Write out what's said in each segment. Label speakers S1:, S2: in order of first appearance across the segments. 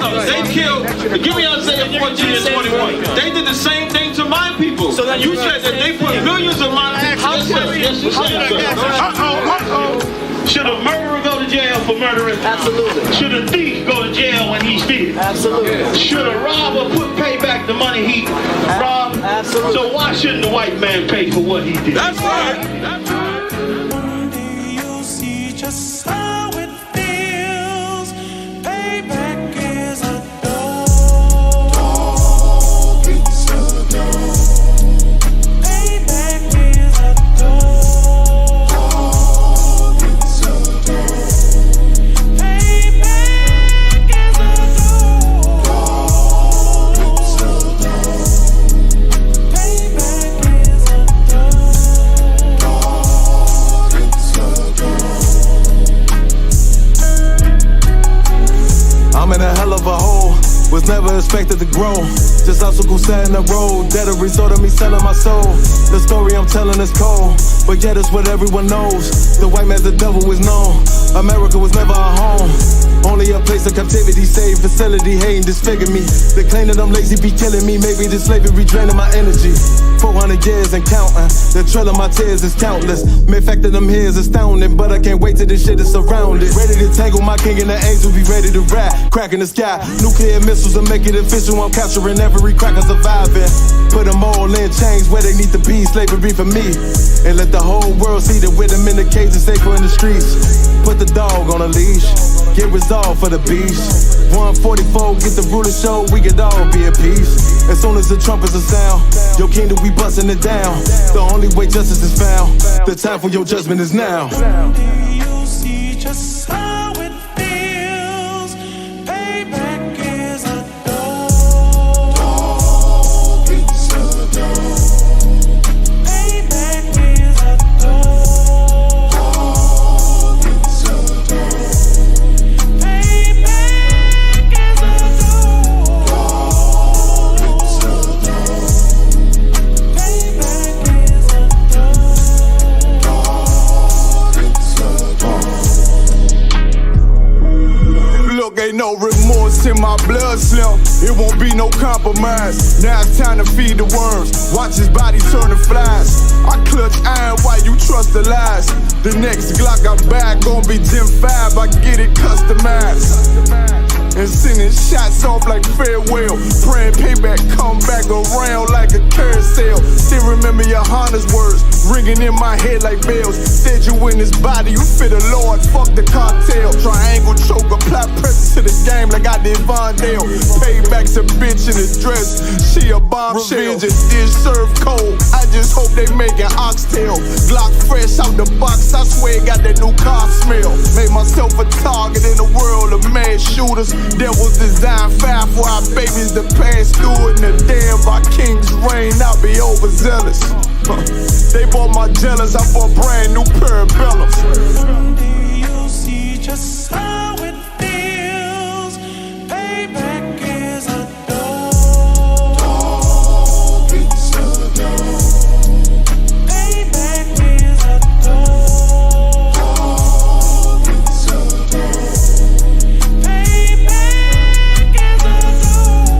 S1: They killed, give me Isaiah 14 and 21. They did the same thing to my people. So you said that they put millions of my people. Yes, you said. Should a murderer go to jail for murdering? Absolutely. Should a thief go to jail when he steals? Absolutely. Should a robber pay back the money he robbed? Absolutely. So why shouldn't the white man pay for what he did? That's right. That's right.
S2: One day you'll see just how it feels. Payback is a dog. It's a dog. Payback is a dog.
S3: I'm in a hell of a hole, was never expected to grow. Just obstacle set in the road, that a result of me selling my soul. The story I'm telling is cold, but yet it's what everyone knows. The white man's the devil is known. America was never a home, only a place of captivity, safe facility, hating, disfigure me. They claim that I'm lazy, be killing me. Maybe this slavery draining my energy. 400 years and counting, the trail of my tears is countless. Main fact that I'm here is astounding, but I can't wait till this shit is surrounded. Ready to tangle my king and the angel, be ready to rap. Crack in the sky, nuclear missiles and make it official. I'm capturing every cracker surviving. Put them all in chains where they need to be, slavery for me. And let the whole world see that with them in the cage and safer in the streets. Put the dog on a leash, get resolved for the beast. 144, get the ruler show, we could all be at peace. As soon as the trumpets are sound, your kingdom we busting it down. The only way justice is found, the time for your judgment is now.
S2: Someday you'll see just how it feels. Payback is a dog. It's a dog. Payback is a dog. It's a dog. Payback is a dog. It's a dog. Payback is a dog.
S3: Look, ain't no remorse in my blood slip. It won't be no compromise. Now it's time to feed the worms. Watch his body turn to flies. I clutch iron while you trust the lies. The next Glock I'm back gon' be Gen 5. I get it customized. And sending shots off like farewell. Praying payback come back around like a carousel. Still remember YAHANNA's words ringing in my head like bells. Said you in this body, you fit the Lord, fuck the cartel. Triangle choke, apply pressure to the game like I did Vondale. Payback's a bitch in a dress, she a bombshell. Revenge is dish served cold, I just hope they making oxtail. Glock fresh out the box, I swear it got that new car smell. Made myself a target in a world of mad shooters. Devils design fire for our babies to pass through. In the day of our king's reign, I'll be overzealous. They bought my jealous, I bought brand new parabellums.
S2: Someday you'll see just how it feels. Payback is a dog. It's a dog. Payback is a dog. It's a dog. Payback is a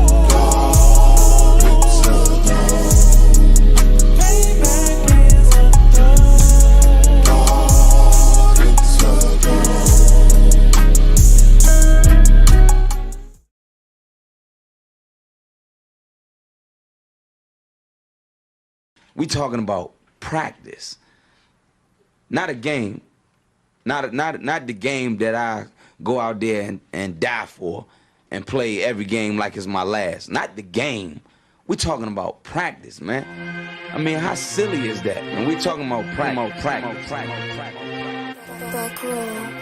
S2: dog. It's a dog. Payback is a dog. It's a dog.
S4: We talking about practice, not a game, not the game that I go out there and die for and play every game like it's my last. Not the game. We talking about practice, man. I mean, how silly is that? And we talking about practice.
S5: Back row.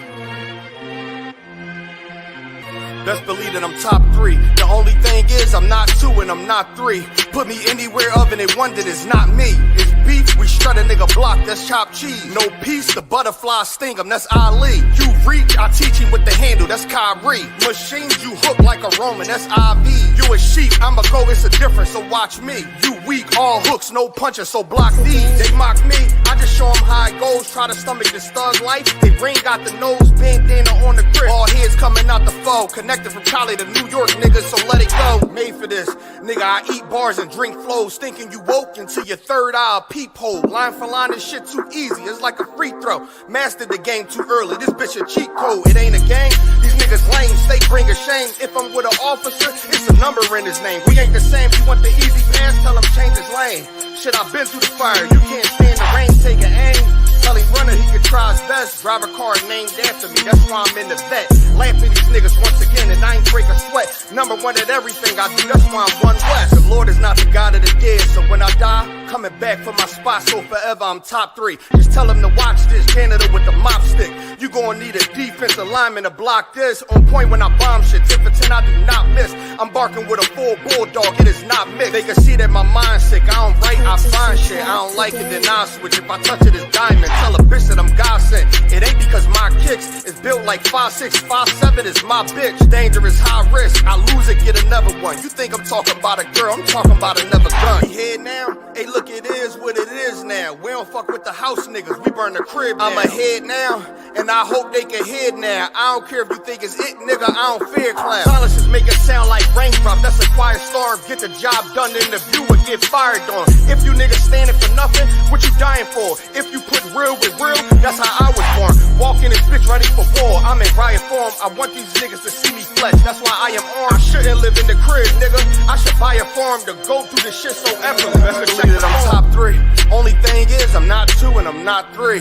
S6: Best believe that I'm top 3. The only thing is I'm not 2 and I'm not 3. Put me anywhere of and they wonder it's not me. It's beef, we strut a nigga block, that's chopped cheese. No peace, the butterfly sting him, that's Ali. You reach, I teach him with the handle, that's Kyrie. Machines you hook like a Roman, that's IV. You a sheep, I'm a go, it's a difference, so watch me. You weak, all hooks, no punches, so block these. They mock me, I just show them how it goes. Try to stomach this thug life. They ring got the nose, bandana on the grip. All heads coming out the foe. Connected from Cali to New York, niggas, so let it go. Made for this, nigga, I eat bars and drink flows. Thinking you woke into your third eye peephole. Line for line, this shit too easy, it's like a free throw. Mastered the game too early, this bitch a cheat code. It ain't a game, these niggas lame, they bring a shame. If I'm with an officer, it's a number in his name. We ain't the same, you want the easy pass, tell him change his lane. Shit, I've been through the fire, you can't stand the rain, take an aim. Tell him runner, he can try his best. Drive a car named after me, that's why I'm in the vet. Laugh at these niggas once again and I ain't break a sweat. Number one at everything I do, that's why I'm one west. The Lord is not the God of the dead, so when I die, coming back for my spot, so forever I'm top 3. Just tell him to watch this, Canada with the mop stick. You gon' need a defensive lineman to block this. On point when I bomb shit, 10 for 10 I do not miss. I'm barking with a full bulldog, it is not mixed. They can see that my mind's sick, I don't write, I find shit. I don't like it, then I'll switch. If I touch it, it's diamond. Tell a bitch that I'm God sent. It ain't because my kicks is built like 5'6", 5'7" is my bitch. Dangerous, high risk, I lose it, get another one. You think I'm talking about a girl, I'm talking about another gun. We here now, hey look, it is what it is now. We don't fuck with the house niggas, we burn the crib down. I'm ahead now, and I hope they can hear now. I don't care if you think it's it, nigga, I don't fear clown. Silences make it sound like raindrop, that's a quiet storm. Get the job done in the view and get fired on. If you niggas standing for nothing, what you dying for? If you put real with real, that's how I was born. Walking this bitch ready for war, I'm in riot form. I want these niggas to see me flex, that's why I am armed. I shouldn't live in the crib, nigga, I should buy a farm to go through this shit so effortless. Best believe that I'm top 3. Only thing is, I'm not 2 and I'm not 3.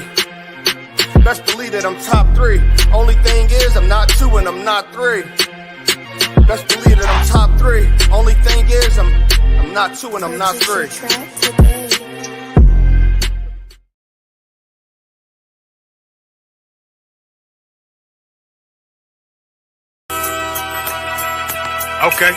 S6: Best believe that I'm top 3. Only thing is, I'm not 2 and I'm not 3. Best believe that I'm top 3. Only thing is, I'm not 2 and I'm not 3.
S5: Okay.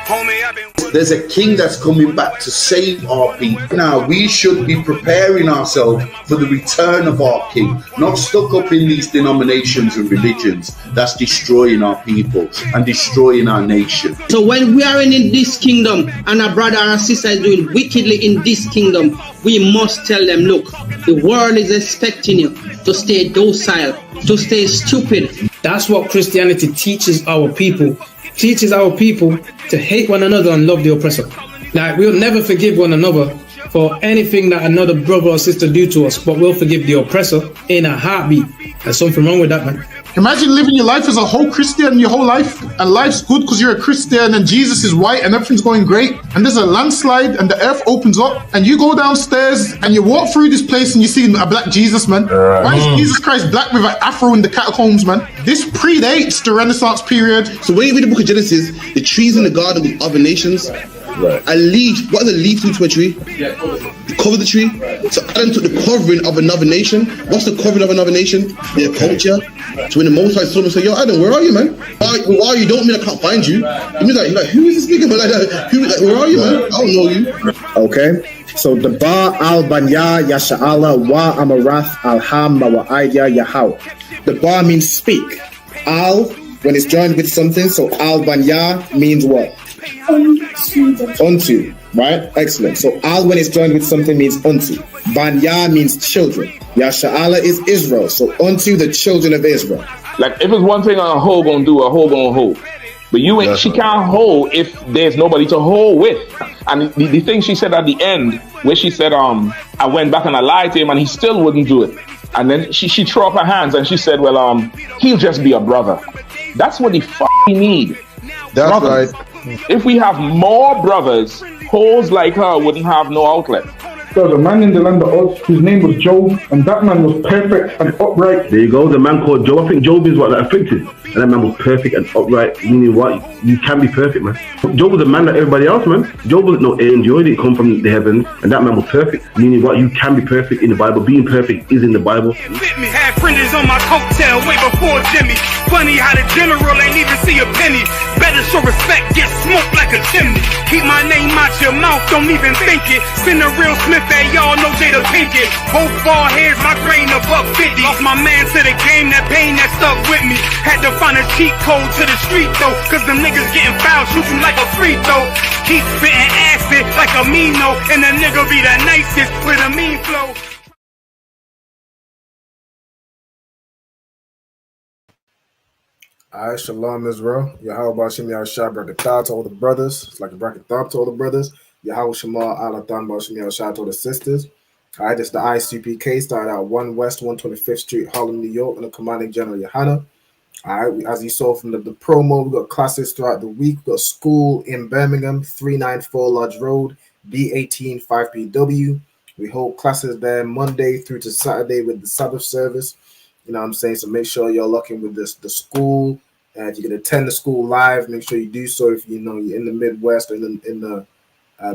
S5: Homie, I've been...
S7: There's a king that's coming back to save our people. Now, we should be preparing ourselves for the return of our king, not stuck up in these denominations and religions that's destroying our people and destroying our nation.
S8: So when we are in this kingdom and our brother and sister is doing wickedly in this kingdom, we must tell them, look, the world is expecting you to stay docile, to stay stupid.
S9: That's what Christianity teaches our people. Teaches our people to hate one another and love the oppressor. Like, we'll never forgive one another for anything that another brother or sister do to us, but we'll forgive the oppressor in a heartbeat. There's something wrong with that, man.
S10: Imagine living your life as a whole Christian your whole life, and life's good because you're a Christian and Jesus is white and everything's going great, and there's a landslide and the earth opens up and you go downstairs and you walk through this place and you see a black Jesus, man. Why is Jesus Christ black with an afro in the catacombs, man? This predates the Renaissance period.
S11: So when you read the book of Genesis, the trees in the garden with other nations, a leaf, what does a leaf do to a tree? Cover the tree. So Adam took the covering of another nation. What's the covering of another nation? Their culture. So when the Most High saw him and said, yo, Adam, where are you, man? Why are you? Don't mean I can't find you. He means like, who is this nigga, man? Like, where are you, man? I don't know you.
S12: Okay. So the Ba al Banya Yasha'ala wa Amarath al Hamma wa Aidya Yahau. The Ba means speak. Al, when it's joined with something, so al Banya means what? Unto, right? Excellent. So al when it's joined with something means unto. Banya means children. Yasha'ala is Israel. So unto the children of Israel.
S13: Like if it's one thing a hoe gonna do, a hoe gonna hold. But you ain't, she can't hold if there's nobody to hold with. And the thing she said at the end, where she said, I went back and I lied to him and he still wouldn't do it. And then she threw up her hands and she said, well, he'll just be a brother. That's what he need.
S7: That's
S13: brothers.
S7: right.
S13: If we have more brothers, hoes like her wouldn't have no outlet.
S14: There was a man in the land of Oz, his name was Job, and that man was perfect and upright.
S15: There you go, the man called Job. I think Job is what that afflicted. And that man was perfect and upright, meaning what? You can be perfect, man. Job was a man like everybody else, man. Job wasn't no angel, he didn't come from the heavens, and that man was perfect, meaning what? You can be perfect in the Bible. Being perfect is in the Bible.
S5: Had fringes on my coattail way before Jimmy. Funny how the general ain't even see a penny. Better show respect, get smoked like a chimney. Keep my name out your mouth, don't even think it. Send a real Smith, hey, y'all know Jada Pinkett. Both ball heads, my grain above 50. Lost my man to the game, that pain that stuck with me. Had to find a cheat code to the street though, cause them niggas getting foul, shoot you like a free throw. Keep spitting acid like a Mino, and the nigga be the nicest with a mean flow.
S16: Alright, Shalom Israel. Yahweh Bashim Yahshua Brakatah to all the brothers. It's like a Brakatah to all the brothers. Yahweh Shema Alatan Bashim Yahshua to all the sisters. Alright, this is the I.S.U.P.K. started out 1 West 125th Street, Harlem, New York, and the commanding general YAHANNA. Alright, as you saw from the promo, we got classes throughout the week. We got school in Birmingham, 394 Lodge Road, B18 5PW. We hold classes there Monday through to Saturday with the Sabbath service. You know what I'm saying? So make sure you're locking with the school. If you can attend the school live, make sure you do so. If you know you're in the Midwest or in the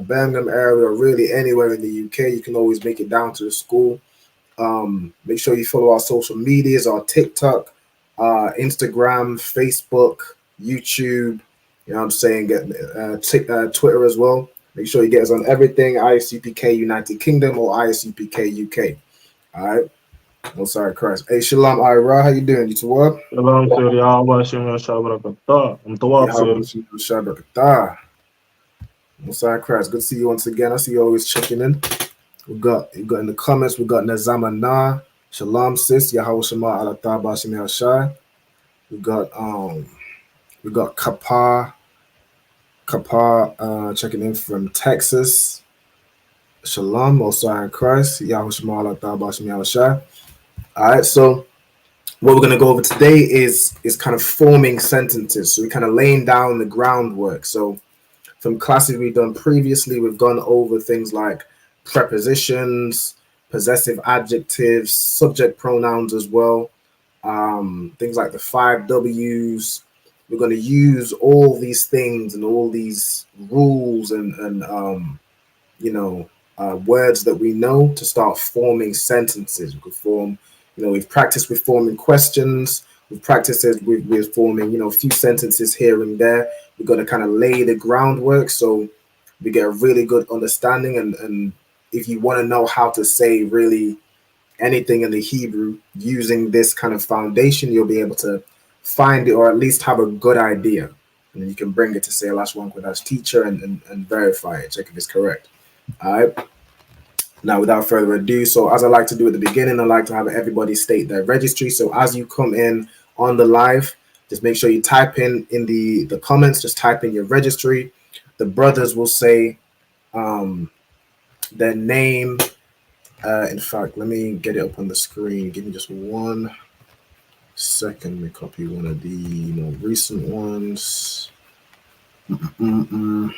S16: Birmingham area or really anywhere in the UK, you can always make it down to the school. Make sure you follow our social medias, our TikTok, Instagram, Facebook, YouTube. You know what I'm saying? Get Twitter as well. Make sure you get us on everything. I.S.U.P.K. United Kingdom or I.S.U.P.K. UK. All right. Oh, sorry, Christ. Hey, Shalom, Ira. How you doing? You to work?
S17: Shalom, sir. Yahweh Shem Yahshua Barakatah. I'm to work, sir.
S16: Messiah Christ. Good to see you once again. I see you always checking in. We got in the comments, we got Nazama Na, Shalom sis, Yahweh Shema Alatah Bashim Yahshai. We got Kapar checking in from Texas. Shalom, Messiah Christ, Yahweh Shema Alatah Bashim Yahshai. All right, so what we're going to go over today is kind of forming sentences. So we're kind of laying down the groundwork. So from classes we've done previously, we've gone over things like prepositions, possessive adjectives, subject pronouns as well, things like the 5 W's. We're going to use all these things and all these rules and words that we know to start forming sentences. We could form, we've practiced with forming questions. We've practiced with forming, a few sentences here and there. We've got to kind of lay the groundwork so we get a really good understanding. And if you want to know how to say really anything in the Hebrew using this kind of foundation, you'll be able to find it or at least have a good idea. And then you can bring it to say Lashawan Qadash teacher and verify it, check if it's correct. All right. Now, without further ado, so as I like to do at the beginning, I like to have everybody state their registry. So as you come in on the live, just make sure you type in the comments, just type in your registry. The brothers will say their name. In fact, let me get it up on the screen. Give me just 1 second. Let me copy one of the more recent ones. Let me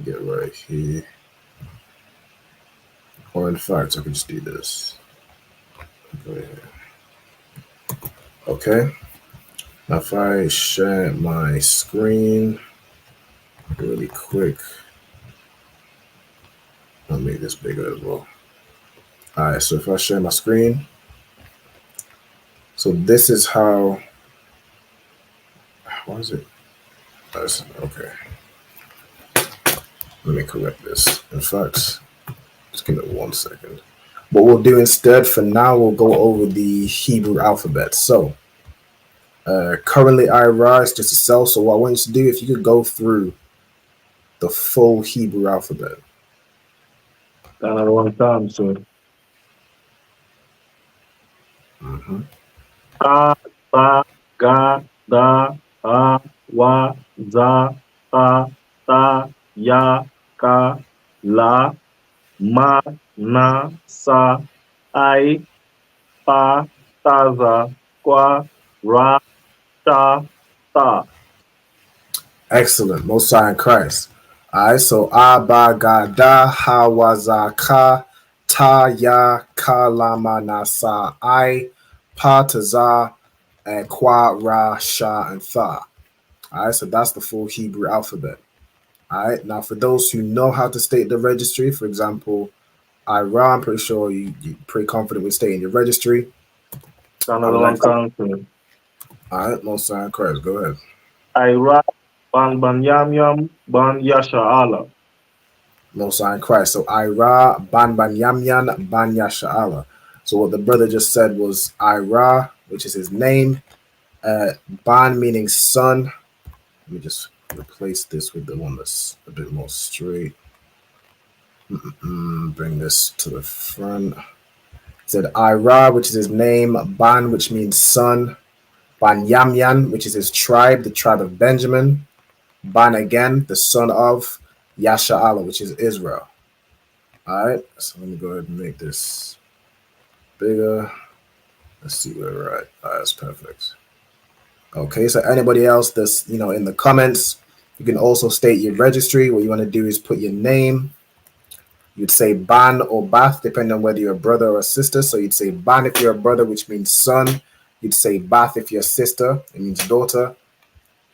S16: get right here. Or in fact, I can just do this. Go ahead. Okay. Now if I share my screen really quick, I'll make this bigger as well. All right, so if I share my screen, so this is how, what is it? Okay. Let me correct this. In fact, just give it 1 second. What we'll do instead for now, we'll go over the Hebrew alphabet. So currently IRA is just a cell. So what I want you to do, if you could go through the full Hebrew alphabet.
S17: Another one time, sir. A, ba, ga, da, a, wa, za, ta, ya, ka, la, ma, na, sa, I, pa, taza, kwa, ra, ta, ta.
S16: Excellent. Most High in Christ. All right, so Abagada Hawazaka Ta Ya Kalama Nasa I Pataza and Kwa Ra Sha and Tha. All right, so that's the full Hebrew alphabet. All right, now for those who know how to state the registry, for example, Ira, I'm pretty sure you're pretty confident with stating your registry.
S17: Another one time, sir.
S16: All right, Most High in Christ, go ahead.
S17: Ira, ban yam yam, ban yasha Allah.
S16: Most High in Christ. So Ira, ban yam yam, ban yasha Allah. So what the brother just said was Ira, which is his name. Ban meaning son. Let me just replace this with the one that's a bit more straight. Bring this to the front. It said Ira, which is his name. Ban, which means son. Banyamyan, which is his tribe, the tribe of Benjamin. Ban again, the son of Yasha'ala, which is Israel. All right, so let me go ahead and make this bigger. Let's see where we're at. All right, that's perfect. Okay, so anybody else that's, in the comments, you can also state your registry. What you want to do is put your name. You'd say Ban or Bath, depending on whether you're a brother or a sister. So you'd say Ban if you're a brother, which means son. You'd say Bath if you're a sister, it means daughter.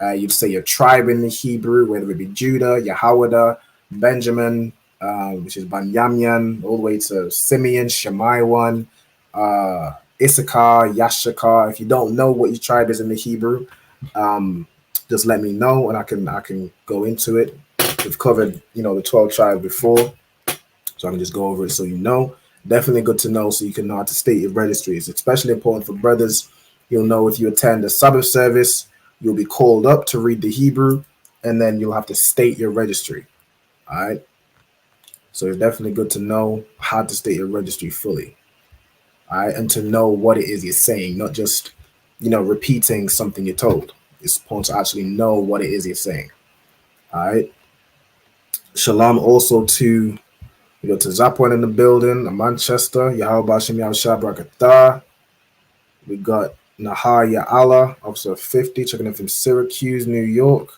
S16: You'd say your tribe in the Hebrew, whether it be Judah, Yehoiada, Benjamin, which is Banyamyan, all the way to Simeon, Shemaiwan, Issachar, Yashakar. If you don't know what your tribe is in the Hebrew, just let me know and I can go into it. We've covered, the 12 tribes before, so I can just go over it so you know. Definitely good to know so you can know how to state your registry. It's especially important for brothers. You'll know if you attend a Sabbath service, you'll be called up to read the Hebrew, and then you'll have to state your registry. All right. So it's definitely good to know how to state your registry fully. All right. And to know what it is you're saying, not just, repeating something you're told. It's important to actually know what it is you're saying. All right. Shalom also to, to Zapwan in the building, Manchester, Yahweh Shem Yahushua Brakatah. We got Nahar Ya'ala, Officer 50, checking in from Syracuse, New York.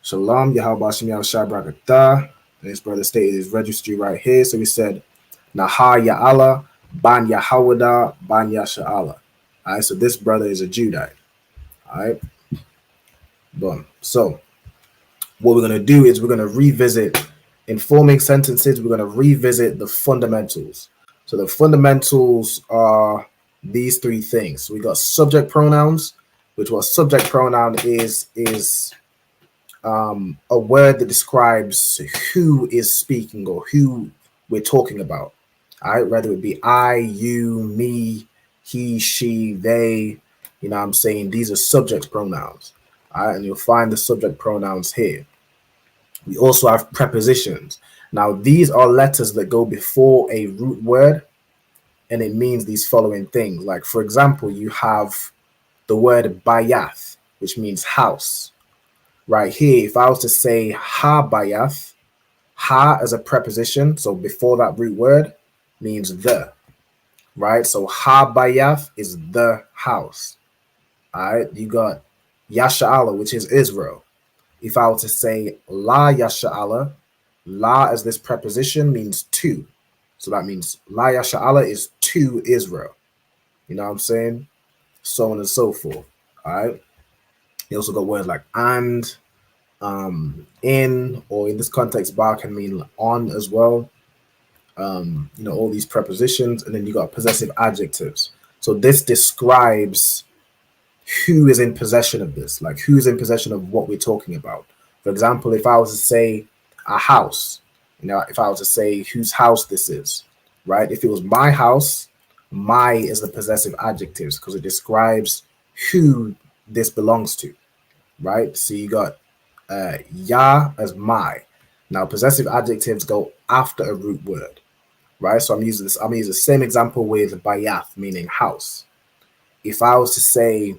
S16: Shalom, Yahweh Shem Yahushua Brakatah. And his brother stated his registry right here. So we said Nahar Ya'ala, Ban Yahawada, Ban Yasha'ala. All right, so this brother is a Judite. All right. Boom. So what we're going to do is we're going to revisit, in forming sentences, we're going to revisit the fundamentals. So the fundamentals are these three things. So we got subject pronouns, which what subject pronoun is a word that describes who is speaking or who we're talking about. All right, whether it be I, you, me, he, she, they, I'm saying these are subject pronouns. All right, and you'll find the subject pronouns here. We also have prepositions. Now, these are letters that go before a root word, and it means these following things. Like, for example, you have the word bayath, which means house. Right here, if I was to say ha bayath, ha as a preposition, so before that root word, means the. Right? So ha bayath is the house. All right, you got Yasha'ala, which is Israel. If I were to say la Yasha'ala, la as this preposition means to. So that means la Yasha'ala is to Israel. You know what I'm saying? So on and so forth. All right. You also got words like and, in, or in this context, bar can mean on as well. All these prepositions, and then you got possessive adjectives. So this describes who is in possession of this, like who's in possession of what we're talking about. For example, if I was to say a house, if I was to say whose house this is, right? If it was my house, my is the possessive adjectives because it describes who this belongs to, right? So you got ya as my. Now possessive adjectives go after a root word, right? So I'm using the same example with bayath, meaning house. If I was to say,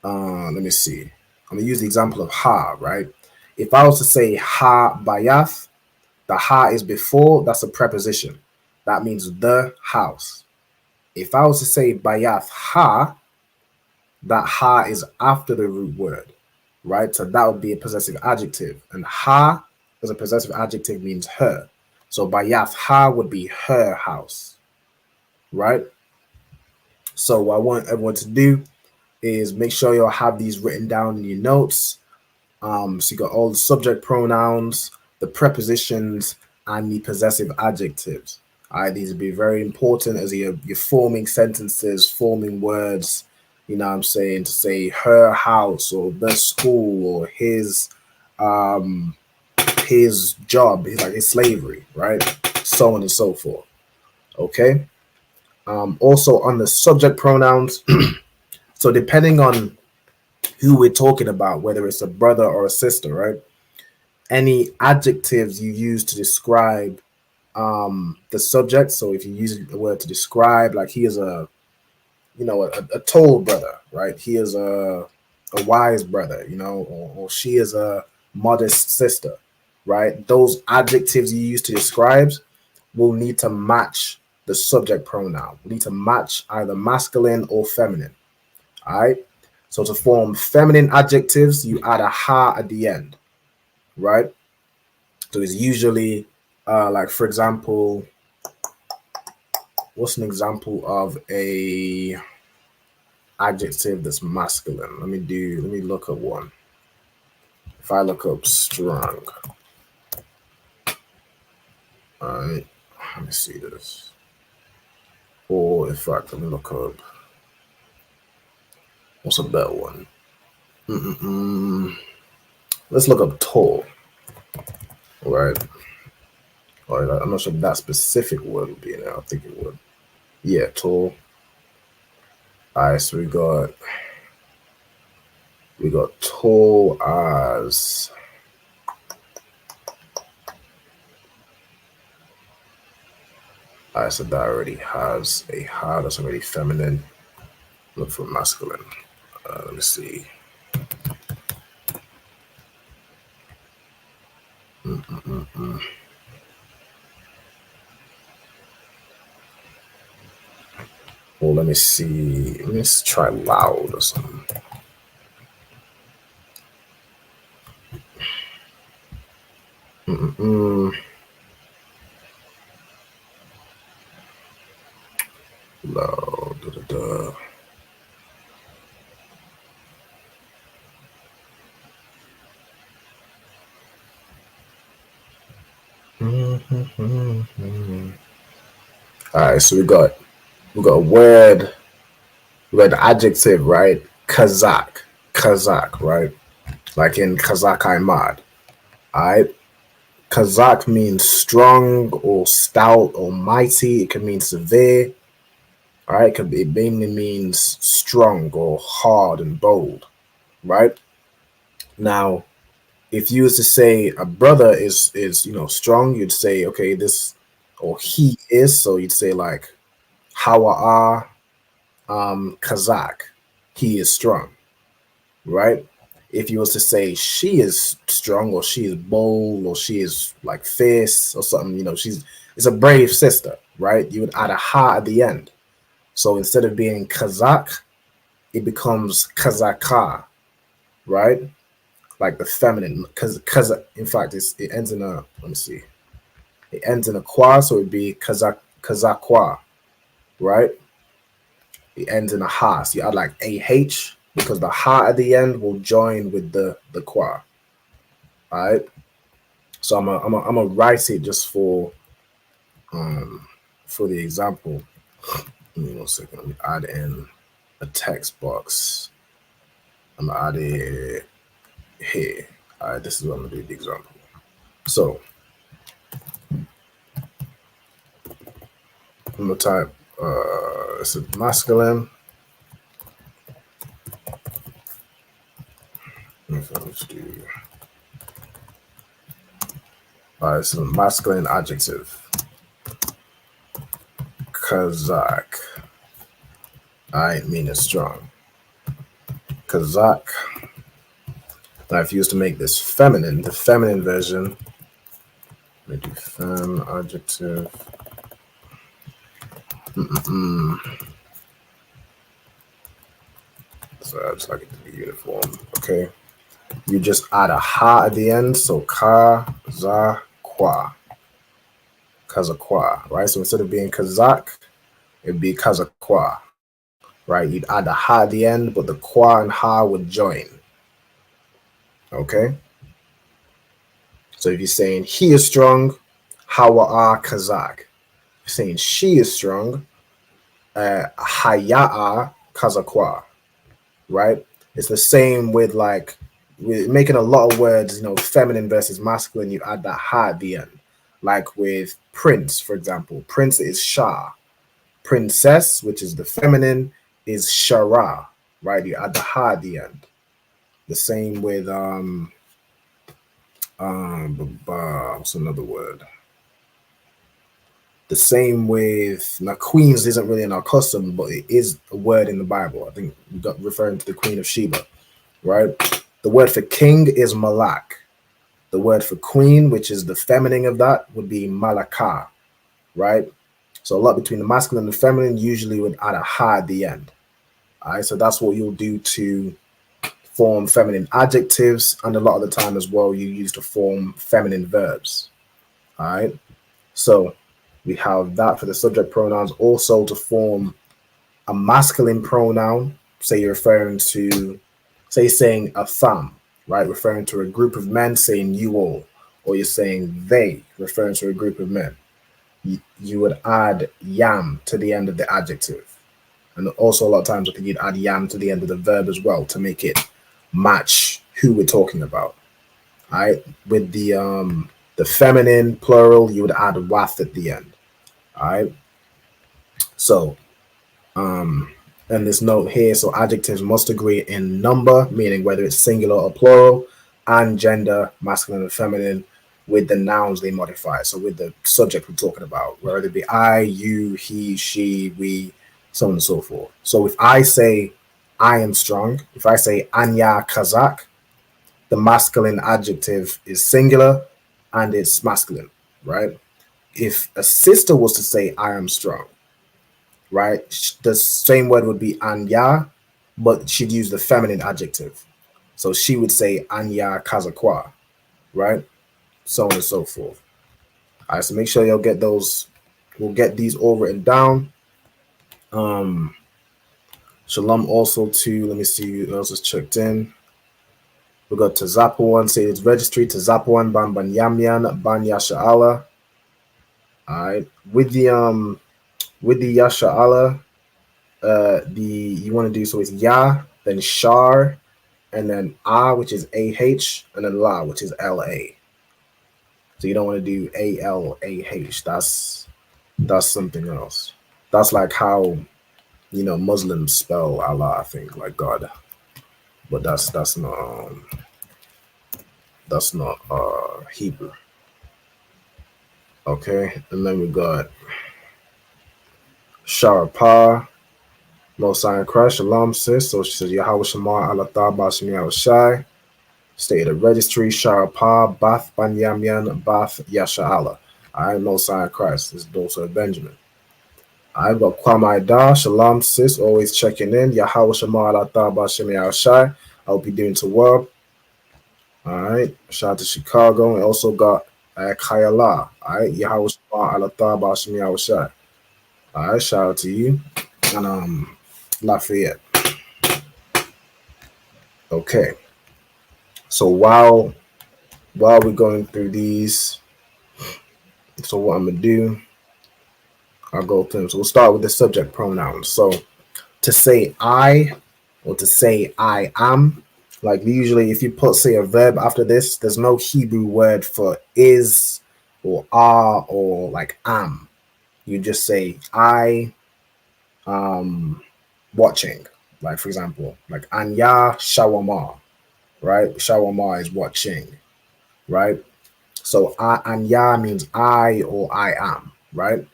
S16: let me see. I'm gonna use the example of ha, right? If I was to say ha bayath, the ha is before, that's a preposition. That means the house. If I was to say bayath ha, that ha is after the root word, right? So that would be a possessive adjective. And ha as a possessive adjective means her. So bayath ha would be her house, right? So what I want everyone to do is make sure you'll have these written down in your notes. So you got all the subject pronouns, the prepositions, and the possessive adjectives. All right, these will be very important as you're forming sentences, forming words. You know what I'm saying? To say her house or the school or his job, his slavery, right? So on and so forth. Okay. Also on the subject pronouns. So depending on who we're talking about, whether it's a brother or a sister, right? Any adjectives you use to describe the subject. So if you use the word to describe, like he is a a tall brother, right? He is a wise brother, or she is a modest sister, right? Those adjectives you use to describe will need to match the subject pronoun. We need to match either masculine or feminine. All right. So to form feminine adjectives, you add a ha at the end, right? So it's usually like, for example, what's an example of a adjective that's masculine? Let me look at one. If I look up strong, all right, let me see this. Or in fact, let me look up, what's a better one? Let's look up tall, right? All right, I'm not sure if that specific word would be in there. I think it would. Yeah, tall. All right, so we got tall as. All right, so that already has a ha. That's already feminine. Look for masculine. Let me see. Well, let me see. Let me try loud or something. Loud. All right, so we got a word. We got the adjective, right? Kazakh, right? Like in Kazakh Ahmad. All right. Kazakh means strong or stout or mighty. It can mean severe. All right. It mainly means strong or hard and bold. Right. Now, if you was to say a brother is strong, you'd say, okay, this, or he is. So you'd say like Hawa Kazakh. He is strong. Right. If you was to say she is strong or she is bold or she is like fierce or something, it's a brave sister, right? You would add a ha at the end. So instead of being Kazakh, it becomes Kazakha, right? Like the feminine, because in fact it ends in a, let me see, it ends in a qua, so it'd be Kazakwa, right? It ends in a ha, so you add like AH because the ha at the end will join with the qua. All right. So I'm gonna write it just for the example. Give me 1 second. Let me add in a text box. I'm gonna add it here. All right, this is what I'm gonna do the example. So I'm gonna type it's a masculine. Let's do. All right, so masculine adjective. Kazakh. I mean it's strong. Kazakh. Now, if you used to make this feminine, the feminine version, let me do fem adjective. So I just like it to be uniform. Okay. You just add a ha at the end, so Kazakwa. Kazakwa, right? So instead of being Kazakh, it'd be Kazakwa, right? You'd add a ha at the end, but the kwa and ha would join. Okay? So if you're saying he is strong, Hawa'a Kazakh. If you're saying she is strong, Haya'a Kazakwa, right? It's the same with like, we're making a lot of words, feminine versus masculine, you add that ha at the end. Like with prince, for example. Prince is Shah. Princess, which is the feminine, is Shara, right? You add the ha at the end. The same with what's another word? The same with now queens isn't really in our custom, but it is a word in the Bible. I think we got referring to the Queen of Sheba, right? The word for king is malak. The word for queen, which is the feminine of that, would be malakah, right? So a lot between the masculine and the feminine usually would add a ha at the end. All right, so that's what you'll do to form feminine adjectives, and a lot of the time as well you use to form feminine verbs. All right, so we have that for the subject pronouns. Also to form a masculine pronoun, say you're referring to, say saying a tham, right, referring to a group of men, saying you all, or you're saying they, referring to a group of men. You would add yam to the end of the adjective. And also a lot of times I think you'd add yam to the end of the verb as well to make it match who we're talking about. All right. With the feminine plural, you would add wath at the end. All right. So and this note here, so adjectives must agree in number, meaning whether it's singular or plural, and gender, masculine and feminine, with the nouns they modify. So with the subject we're talking about, whether it be I, you, he, she, we, so on and so forth. So if I say I am strong, if I say Anya Kazak, the masculine adjective is singular and it's masculine, right? If a sister was to say I am strong, right, the same word would be Anya, but she'd use the feminine adjective. So she would say Anya Kazakwa, right? So on and so forth. All right, so make sure you'll get those. We'll get these all written down. Shalom also to, let me see who else is checked in. We got to Zapuan, say it's registry to Zapuan, Ban Ban Yamyan, Ban Yasha'ala. All right, with the Yasha'ala, you want to do, so it's Ya, then Shar, and then A, which is AH, and then La, which is LA. So you don't want to do ALAH. That's something else. That's like how, you know, Muslims spell Allah, I think, like God. But that's not Hebrew. Okay, and then we got Sharapah, no sign crash, Shalom sis. So she says Yahweh Shamar Allah Taba Shemi Shai. State of registry, Sharapah, Bath Banyamyan, Bath Yasha'ala. I no sign of Christ. This is daughter of Benjamin. I got Kwamai Da, Shalom sis, always checking in. Yahweh Shamar Allah Taba Shemi Shai. I hope you're doing to well. All right, shout out to Chicago. And also got Kayala. All right, Yahweh Shamar Allah Taba Shemi Shai. All right, shout out to you. And Lafayette. Okay. So while we're going through these, so what I'm gonna do, I'll go through them. So we'll start with the subject pronouns. So to say I or to say I am, like usually if you put, say, a verb after this, there's no Hebrew word for is or are or like am. You just say I watching. Like for example, like Anya Shawama. Right? Shawama is watching, right? So Anya means I or I am, right?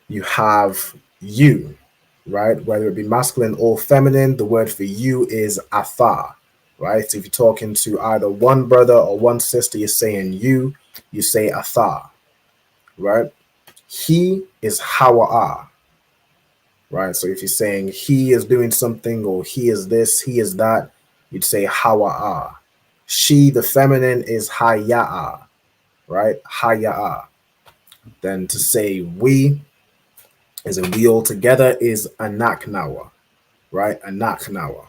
S16: You have you, right? Whether it be masculine or feminine, the word for you is atha, right? So if you're talking to either one brother or one sister, you're saying you say atha, right? He is hawa'a, right? So if you're saying he is doing something or he is this, he is that, you'd say hawa'a. She, the feminine, is haya'a, right? Haya'a. Then to say we, as in we all together, is anaknawa, right? Anaknawa.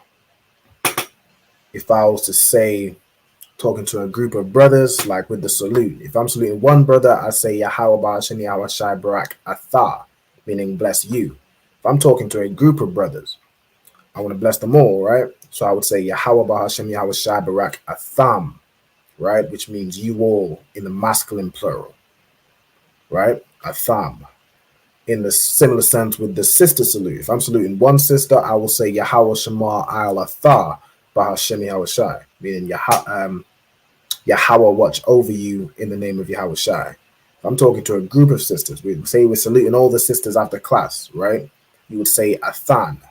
S16: If I was to say, talking to a group of brothers, like with the salute, if I'm saluting one brother, I say Yahweh Ba'ashani Yahweh Shai Barak Atha, meaning bless you. If I'm talking to a group of brothers, I want to bless them all, right? So I would say Yahweh Bahashem Yahweh Shai Barak Atham, right? Which means you all in the masculine plural, right? Atham. In the similar sense with the sister salute. If I'm saluting one sister, I will say Yahweh Shema Al Atha Bahashem Yahweh Shai, meaning Yahweh watch over you in the name of Yahweh Shai. I'm talking to a group of sisters. We say we're saluting all the sisters after class, right? You would say athan,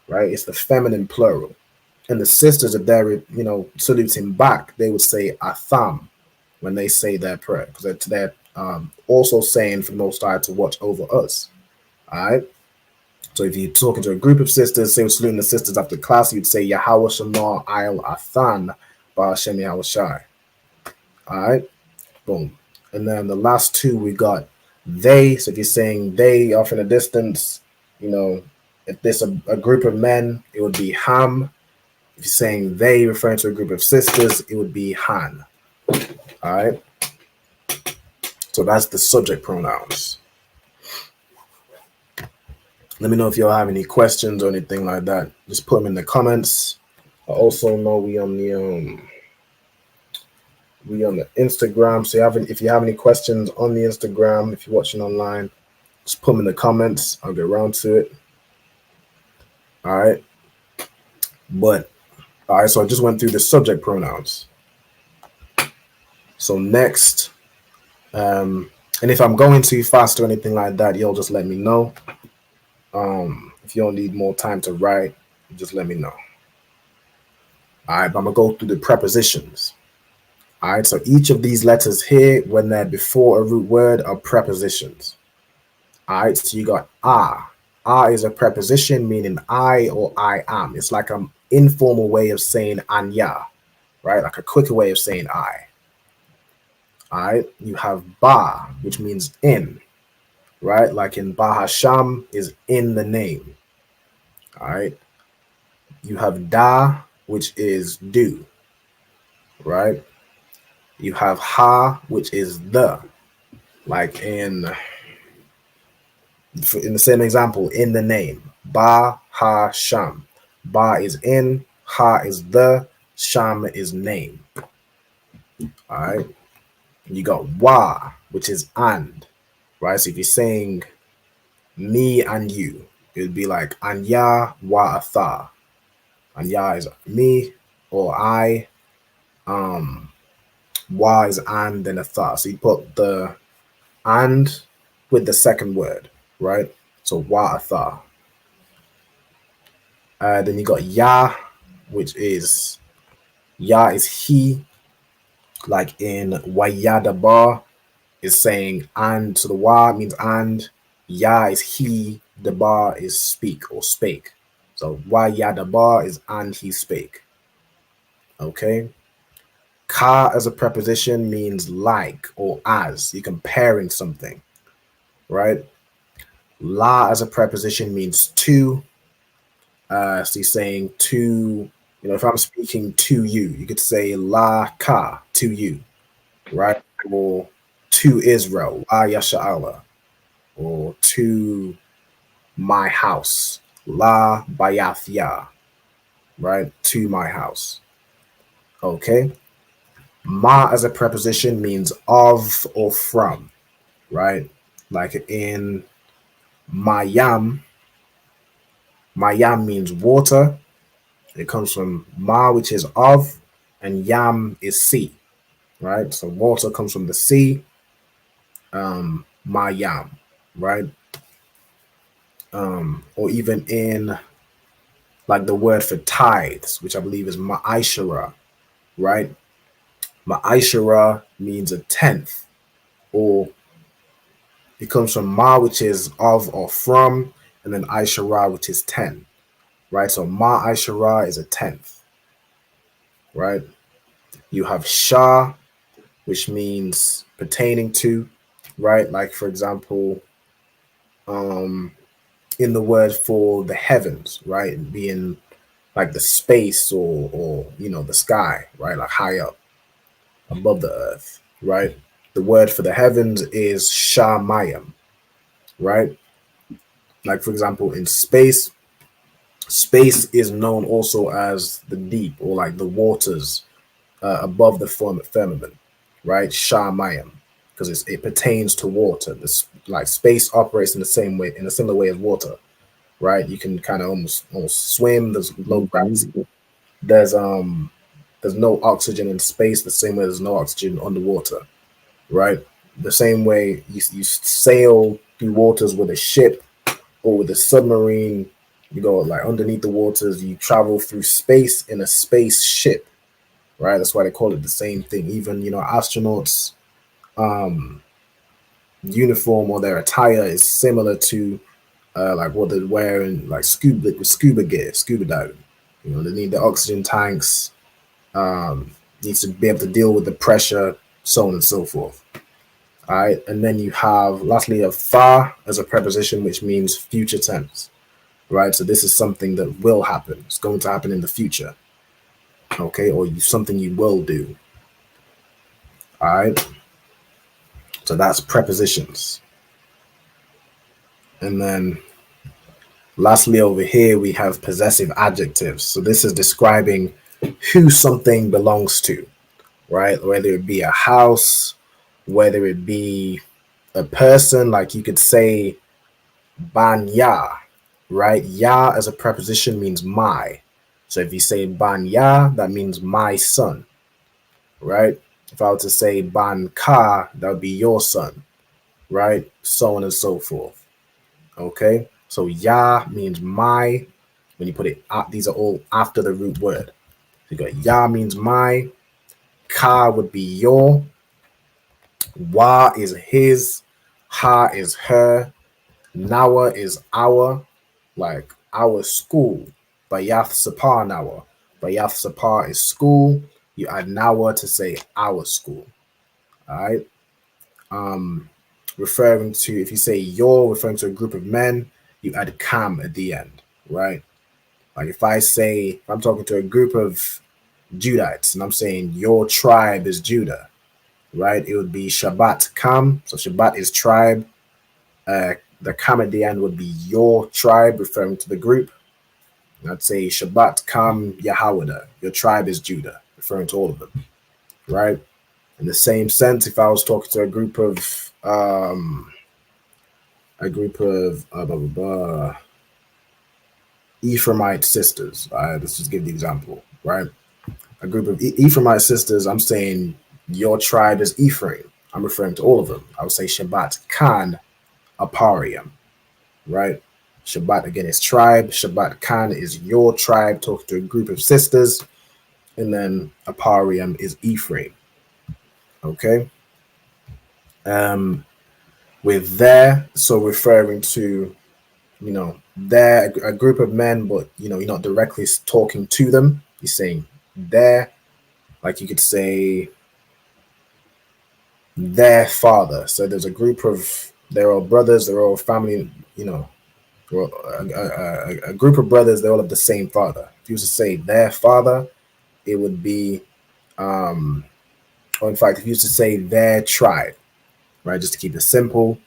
S16: right? It's the feminine plural. And the sisters, if they're, saluting back, they would say atham when they say their prayer, because they're also saying for the Most High to watch over us. All right. So if you're talking to a group of sisters, say we're saluting the sisters after class, you'd say Yahweh Shema I'il Athan Ba'Hashem Yahweh Shai. All right. Boom. And then the last two we got they. So if you're saying they off in a distance, if there's a group of men, it would be Ham. If you're saying they referring to a group of sisters, it would be Han. All right. So that's the subject pronouns. Let me know if y'all have any questions or anything like that. Just put them in the comments. I also know we on the Instagram. So if you have any questions on the Instagram, if you're watching online, just put them in the comments. I'll get around to it. All right. All right, so I just went through the subject pronouns. So next, and if I'm going too fast or anything like that, you'll just let me know. If you don't need more time to write, just let me know. All right, but I'm going to go through the prepositions. All right, so each of these letters here, when they're before a root word, are prepositions. All right, so you got ah. Ah is a preposition meaning I or I am. It's like an informal way of saying anya, right? Like a quicker way of saying I. All right, you have ba, which means in, right? Like in Bahasham is in the name. All right, you have da, which is do, right? You have ha, which is the, like in the same example, in the name, ba ha sham. Ba is in, ha is the, sham is name. All right. You got wa, which is and, right? So if you're saying me and you, it would be like anya wa atha. Anya is me or I. Wa is and, then atha. So you put the and with the second word, right? So wa atha. Then you got ya, which is ya is he, like in wayadabar is saying and, so the wa means and, ya is he, the bar is speak or spake. So wayadabar is and he spake. Okay. Ka as a preposition means like or as. You're comparing something, right? La as a preposition means to. So you're saying to, if I'm speaking to you, you could say la ka, to you, right? Or to Israel, la yasha'ala, or to my house, la bayathya, right? To my house. Okay. Ma as a preposition means of or from, right? Like in mayam means water. It comes from ma, which is of, and yam is sea, right? So water comes from the sea, mayam, right? Or even in like the word for tithes, which I believe is ma'ishara, right? Ma'ishara means a tenth, or it comes from ma, which is of or from, and then aishara, which is 10, right? So ma'ishara is a tenth, right? You have sha, which means pertaining to, right? Like for example, in the word for the heavens, right? Being like the space or the sky, right? Like high up above the earth, right? The word for the heavens is shamayim, right? Like for example, in space is known also as the deep, or like the waters above the firmament, right? Shamayim, because it pertains to water. This like space operates in the same way, in a similar way as water, right? You can kind of almost swim. There's low gravity. There's no oxygen in space the same way there's no oxygen underwater, right? the same way you sail through waters with a ship or with a submarine, you go like underneath the waters, you travel through space in a spaceship, right? That's why they call it the same thing. Even, astronauts uniform or their attire is similar to like what they're wearing, like scuba gear, scuba diving. They need the oxygen tanks, needs to be able to deal with the pressure, so on and so forth. All right, and then you have lastly a fa as a preposition, which means future tense, right? So this is something that will happen. It's going to happen in the future, okay, or something you will do. All right, so that's prepositions. And then lastly over here we have possessive adjectives. So this is describing who something belongs to, right? Whether it be a house, whether it be a person, like you could say ban ya, right? Ya as a preposition means my. So if you say ban ya, that means my son, right? If I were to say ban ka, that would be your son, right? So on and so forth. Okay, so ya means my. When you put it, these are all after the root word. So you got ya means my, ka would be your, wa is his, ha is her, nawa is our, like our school. Bayath Sapar nawa. Bayath Sapar is school. You add nawa to say our school. All right. Referring to, if you say you're referring to a group of men, you add kam at the end, right? Like if I'm talking to a group of Judites and I'm saying your tribe is Judah, right? It would be Shabbat Kam. So Shabbat is tribe. The Kam at the end would be your tribe, referring to the group. And I'd say Shabbat Kam Yahawada. Your tribe is Judah, referring to all of them, right? In the same sense, if I was talking to a group of Ephraimite sisters, let's just give the example, right? A group of Ephraimite sisters, I'm saying your tribe is Ephraim. I'm referring to all of them. I would say Shabbat Khan Apariam, right? Shabbat again is tribe. Shabbat Khan is your tribe, talking to a group of sisters. And then Apariam is Ephraim. Okay. With there, so referring to, they're a group of men, but you're not directly talking to them. You're saying they're, like you could say their father. So there's a group of, they're all brothers, they're all family, a group of brothers, they all have the same father. If you were to say their father, it would be, or in fact, if you used to say their tribe, right, just to keep it simple,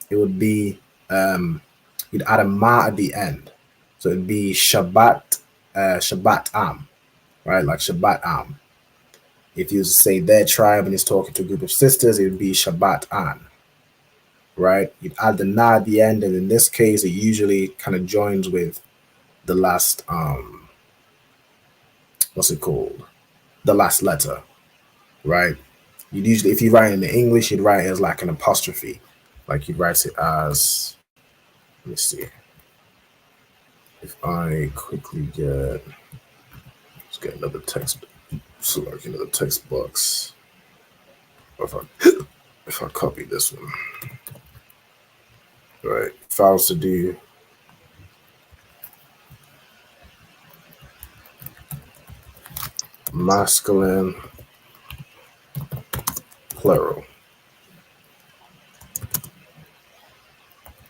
S16: it would be, you'd add a ma at the end. So it'd be Shabbat, Shabbat Am, right, like Shabbat Am. If you used to say their tribe and it's talking to a group of sisters, it would be Shabbat An, right? You'd add the na at the end, and in this case, it usually kind of joins with the last, what's it called? The last letter, right? You'd usually, if you write it in the English, you'd write it as like an apostrophe. Like you'd write it as, let me see. If I quickly let's get another text, select another text box. Or if I copy this one, right? If I was to do masculine plural,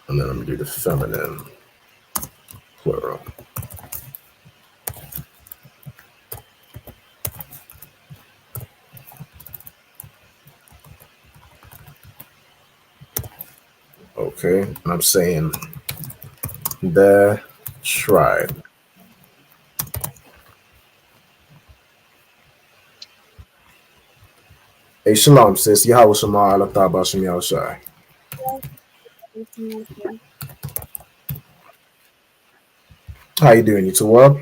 S16: and then I'm gonna do the feminine plural. Okay, and I'm saying the tribe. Hey, shalom, sis. Yahweh Shema Ala Taba Shem Yahushai. How you doing? You too well?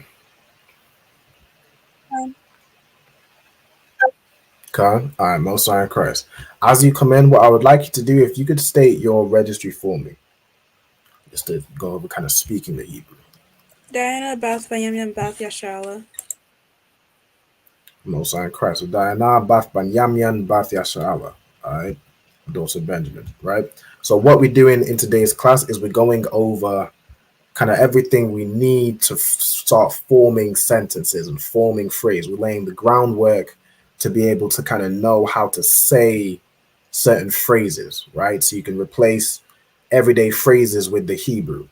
S16: Khan, all right, most high in Christ. As you come in, what I would like you to do, if you could state your registry for me, just to go over kind of speaking the Hebrew.
S18: Diana Bath Benjamin Bath Yashala.
S16: Most high in Christ. So Diana, Bath Banyamian, Bath Yashala. All right, daughter Benjamin. Right. So what we're doing in today's class is we're going over kind of everything we need to start forming sentences and forming phrase. We're laying the groundwork to be able to kind of know how to say certain phrases, right? So you can replace everyday phrases with the Hebrew,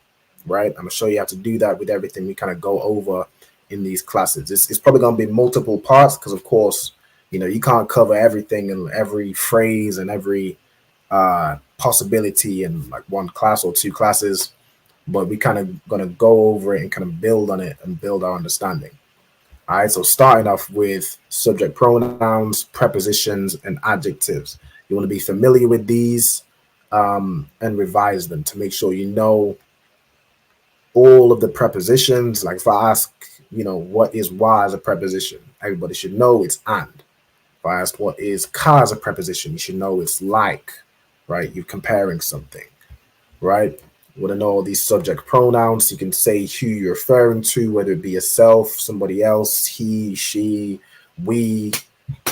S16: right? I'm gonna show you how to do that with everything we kind of go over in these classes. It's probably gonna be multiple parts because, of course, you know, you can't cover everything and every phrase and every possibility in like one class or two classes, but we kind of gonna go over it and kind of build on it and build our understanding. All right, so starting off with subject pronouns, prepositions, and adjectives. You want to be familiar with these and revise them to make sure you know all of the prepositions. Like if I ask, you know, what is why as a preposition, everybody should know it's and. If I ask what is ka as a preposition, you should know it's like, right? You're comparing something, right? You want to know all these subject pronouns. You can say who you're referring to, whether it be yourself, somebody else, he, she, we,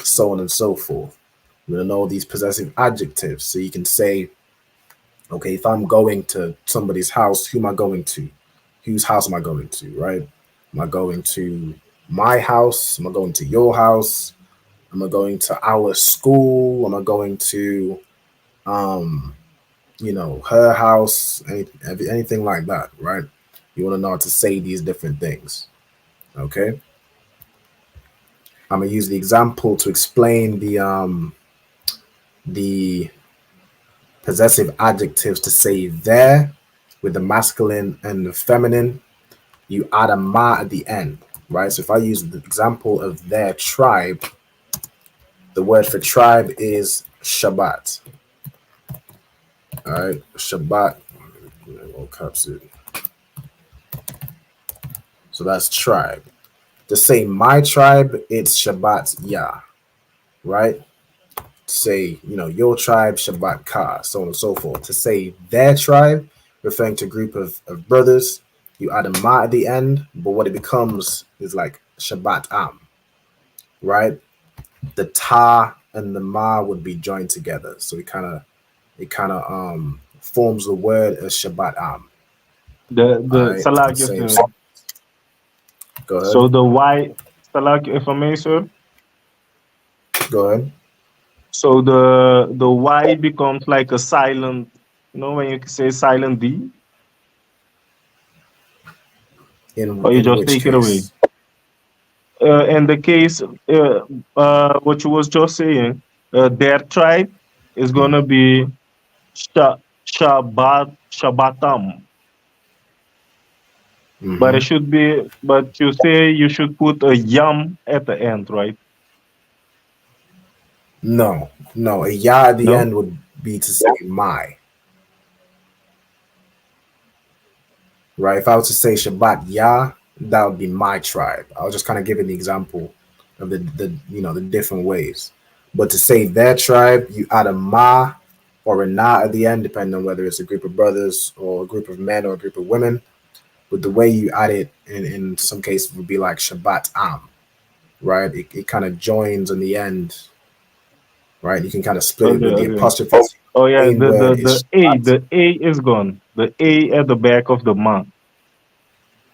S16: so on and so forth. You want to know these possessive adjectives. So you can say, okay, if I'm going to somebody's house, who am I going to? Whose house am I going to, right? Am I going to my house? Am I going to your house? Am I going to our school? Am I going to you know, her house, anything like that, right? You want to know how to say these different things. Okay. I'm gonna use the example to explain the possessive adjectives to say there with the masculine and the feminine. You add a ma at the end, right? So if I use the example of their tribe, the word for tribe is Shabbat. All right, Shabbat. All caps it. So that's tribe. To say my tribe, it's Shabbat Yah, right? To say, you know, your tribe, Shabbat Ka, so on and so forth. To say their tribe, referring to a group of brothers, you add a ma at the end, but what it becomes is like Shabbat Am, right? The ta and the ma would be joined together. So it kind of forms the word as Shabbat Am.
S17: The
S16: Right?
S17: Salag,
S16: Go ahead.
S17: so the Y Salag information.
S16: Go ahead.
S17: So the Y becomes like a silent, you know, when you say silent D. Or you just take it away. In the case, what you was just saying, their tribe is gonna be Shabbatam. But it should be, but you say you should put a yam at the end, right?
S16: No, a ya at the
S17: No?
S16: end would be to say my. Right? If I was to say Shabbat Yah, that would be my tribe. I was just kind of giving the example of the you know, the different ways. But to say their tribe, you add a ma or a na at the end, depending on whether it's a group of brothers or a group of men or a group of women. But the way you add it in some cases would be like Shabbat Am, right? It kind of joins in the end, right? You can kind of split it with the apostrophe.
S17: Oh yeah, the A is gone. The A at the back of the ma.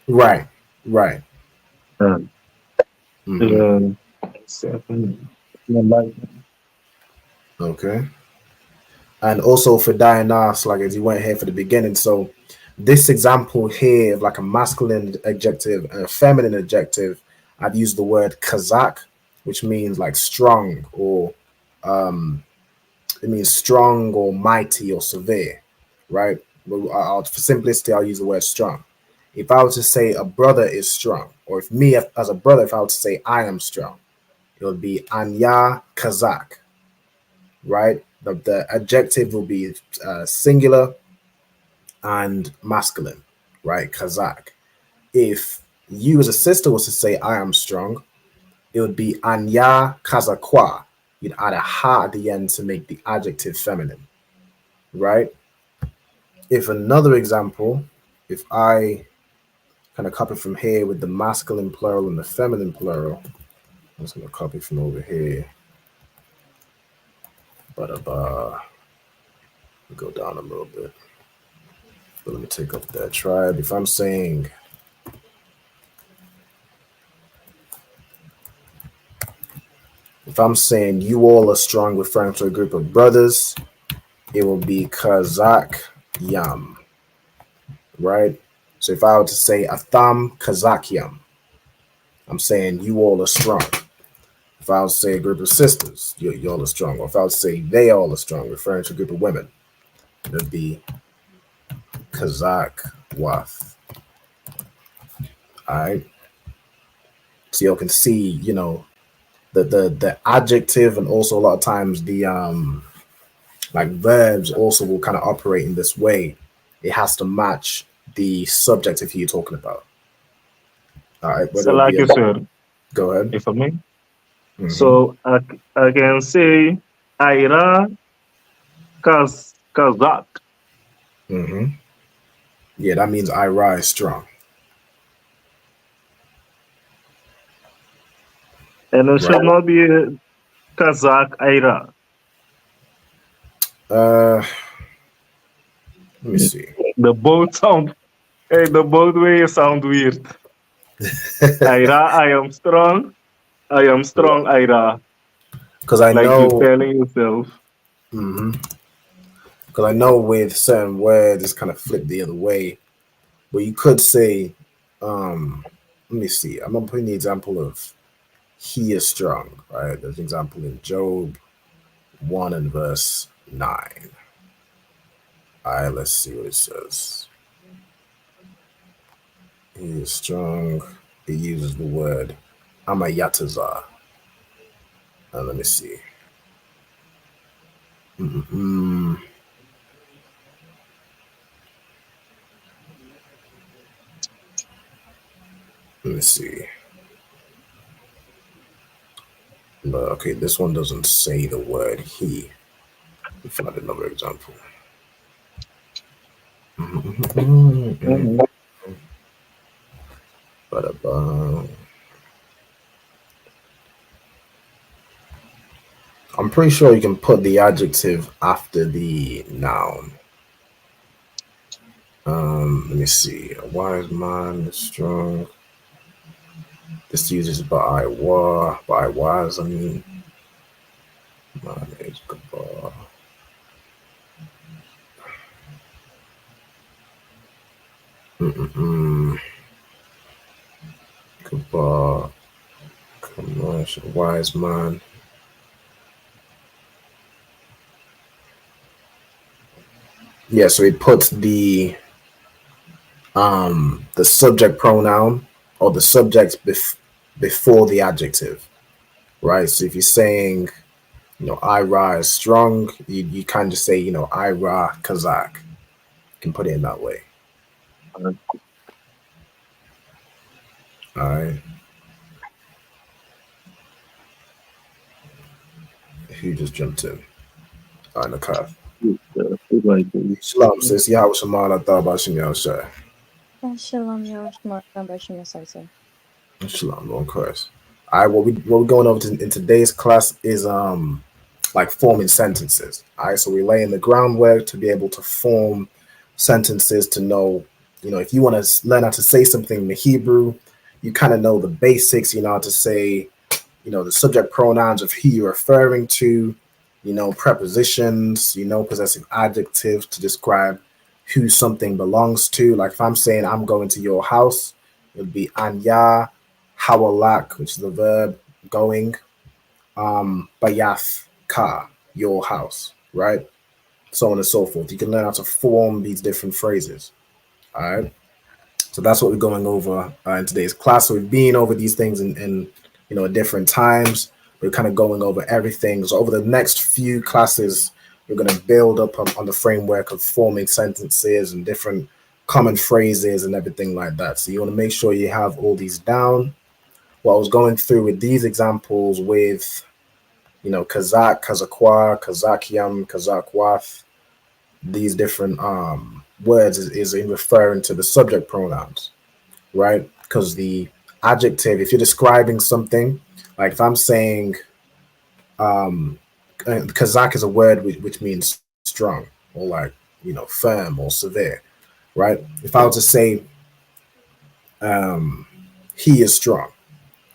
S16: Right. Okay. And also for Dianas, like as you went here for the beginning, so this example here of like a masculine adjective and a feminine adjective, I've used the word Kazakh, which means like strong or it means strong or mighty or severe, right? But for simplicity, I'll use the word strong. If I was to say a brother is strong, or if me as a brother, if I was to say I am strong, it would be Anya Kazakh, right? The adjective will be singular and masculine, right? Kazakh. If you as a sister was to say I am strong, it would be Anya Kazakwa. you'd add a ha at the end to make the adjective feminine, right? If another example, if I kind of copy from here with the masculine plural and the feminine plural, I'm just going to copy from over here. But go down a little bit. But let me take up that tribe. If I'm saying you all are strong, referring to a group of brothers, it will be Kazakh Yam, right? So if I were to say Atham Kazakh Yam, I'm saying you all are strong. If I would say a group of sisters, you all are strong. Or if I would say they all are strong, referring to a group of women, it would be Kazakh Wath. All right. So you can see, you know, the adjective, and also a lot of times the like verbs also will kind of operate in this way. It has to match the subject if you're talking about. All right.
S17: So like you said,
S16: go ahead.
S17: If I may. So I can say Ira Kazakh.
S16: Yeah, that means Ira is strong.
S17: And it should not be Kazakh Ira.
S16: Let me see.
S17: The both way sound weird. Ira, I am strong. I am strong, Ira.
S16: Because I
S17: like
S16: know
S17: you're telling yourself.
S16: Because I know with certain words it's kind of flipped the other way. But you could say, let me see. I'm gonna put in the example of he is strong, right? There's an example in Job 1 and verse 9. All right, let's see what it says. He is strong. It uses the word amayataza. Let me see. Let me see. But okay, this one doesn't say the word he. Let me find another example. I'm pretty sure you can put the adjective after the noun. Let me see. A wise man is strong. This uses by was, I mean. Man is Gabar. Gabar. Commercial wise man. Yeah, so it puts the subject pronoun or the subject before the adjective, right? So if you're saying, you know, Ira is strong, you kind of just say, you know, Ira Kazakh. You can put it in that way. All right. Who just jumped in? All right, Nakat. Shalom, sis. Yahweh Shema, I thought about Shemel Shai.
S19: Shalom, Yahweh.
S16: Shalom, Lord Christ. All right, what we're going over in today's class is like forming sentences. All right, so we're laying the groundwork to be able to form sentences, to know, you know, if you want to learn how to say something in the Hebrew, you kind of know the basics, you know, how to say, you know, the subject pronouns of who you're referring to, you know, prepositions, you know, possessive adjectives to describe who something belongs to. Like if I'm saying I'm going to your house, it would be anya hawalak, which is the verb going, bayath ka, your house, right? So on and so forth. You can learn how to form these different phrases. All right. So that's what we're going over in today's class. So we've been over these things in you know, at different times. We're kind of going over everything. So over the next few classes, we're going to build up on the framework of forming sentences and different common phrases and everything like that. So you want to make sure you have all these down. What I was going through with these examples with Kazak, Kazakwa, Kazakyam, Kazakwath. These different words is in referring to the subject pronouns, right? Because the adjective, if you're describing something, like if I'm saying Kazak is a word which means strong or like firm or severe, right? If I were to say he is strong,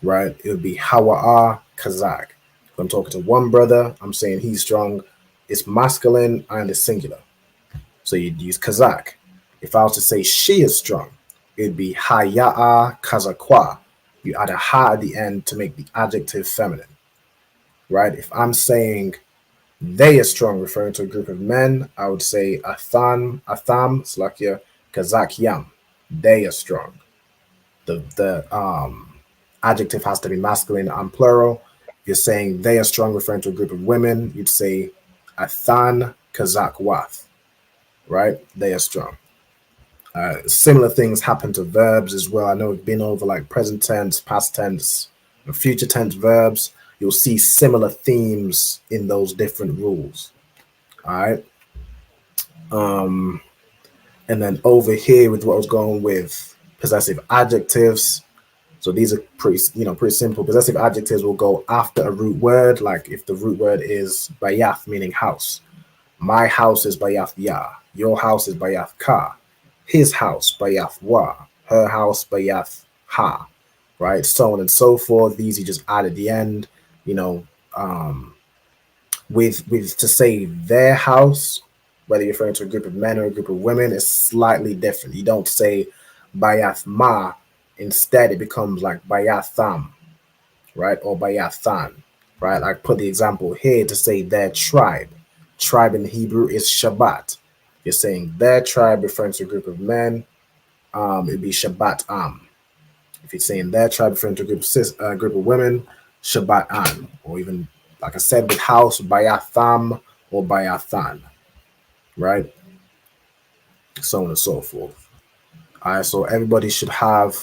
S16: right, it would be Hawa'a Kazak. If I'm talking to one brother, I'm saying he's strong. It's masculine and it's singular, so you'd use Kazak. If I was to say she is strong, it'd be Haya'a Kazakwa. You add a ha at the end to make the adjective feminine, right? If I'm saying they are strong, referring to a group of men, I would say Atham, Slakia, Kazak Yam. They are strong. The adjective has to be masculine and plural. If you're saying they are strong, referring to a group of women, you'd say Athan Kazak Wath, right? They are strong. Similar things happen to verbs as well. I know we've been over like present tense, past tense, and future tense verbs. You'll see similar themes in those different rules. All right. And then over here with what I was going with possessive adjectives. So these are pretty simple. Possessive adjectives will go after a root word. Like if the root word is bayath, meaning house. My house is bayath ya. Your house is bayath ka. His house bayath wa. Her house bayath ha. Right? So on and so forth. These you just add at the end. With to say their house, whether you're referring to a group of men or a group of women, is slightly different. You don't say bayath ma. Instead, it becomes like bayatham, right? Or bayathan, right? I put the example here to say their tribe. Tribe in Hebrew is Shabbat. You're saying their tribe referring to a group of men, it'd be Shabbat Am. If you're saying their tribe referring to a group of women, Shabbat An. Or even, like I said, with house, bayatham or bayathan, right? So on and so forth. All right, so everybody should have,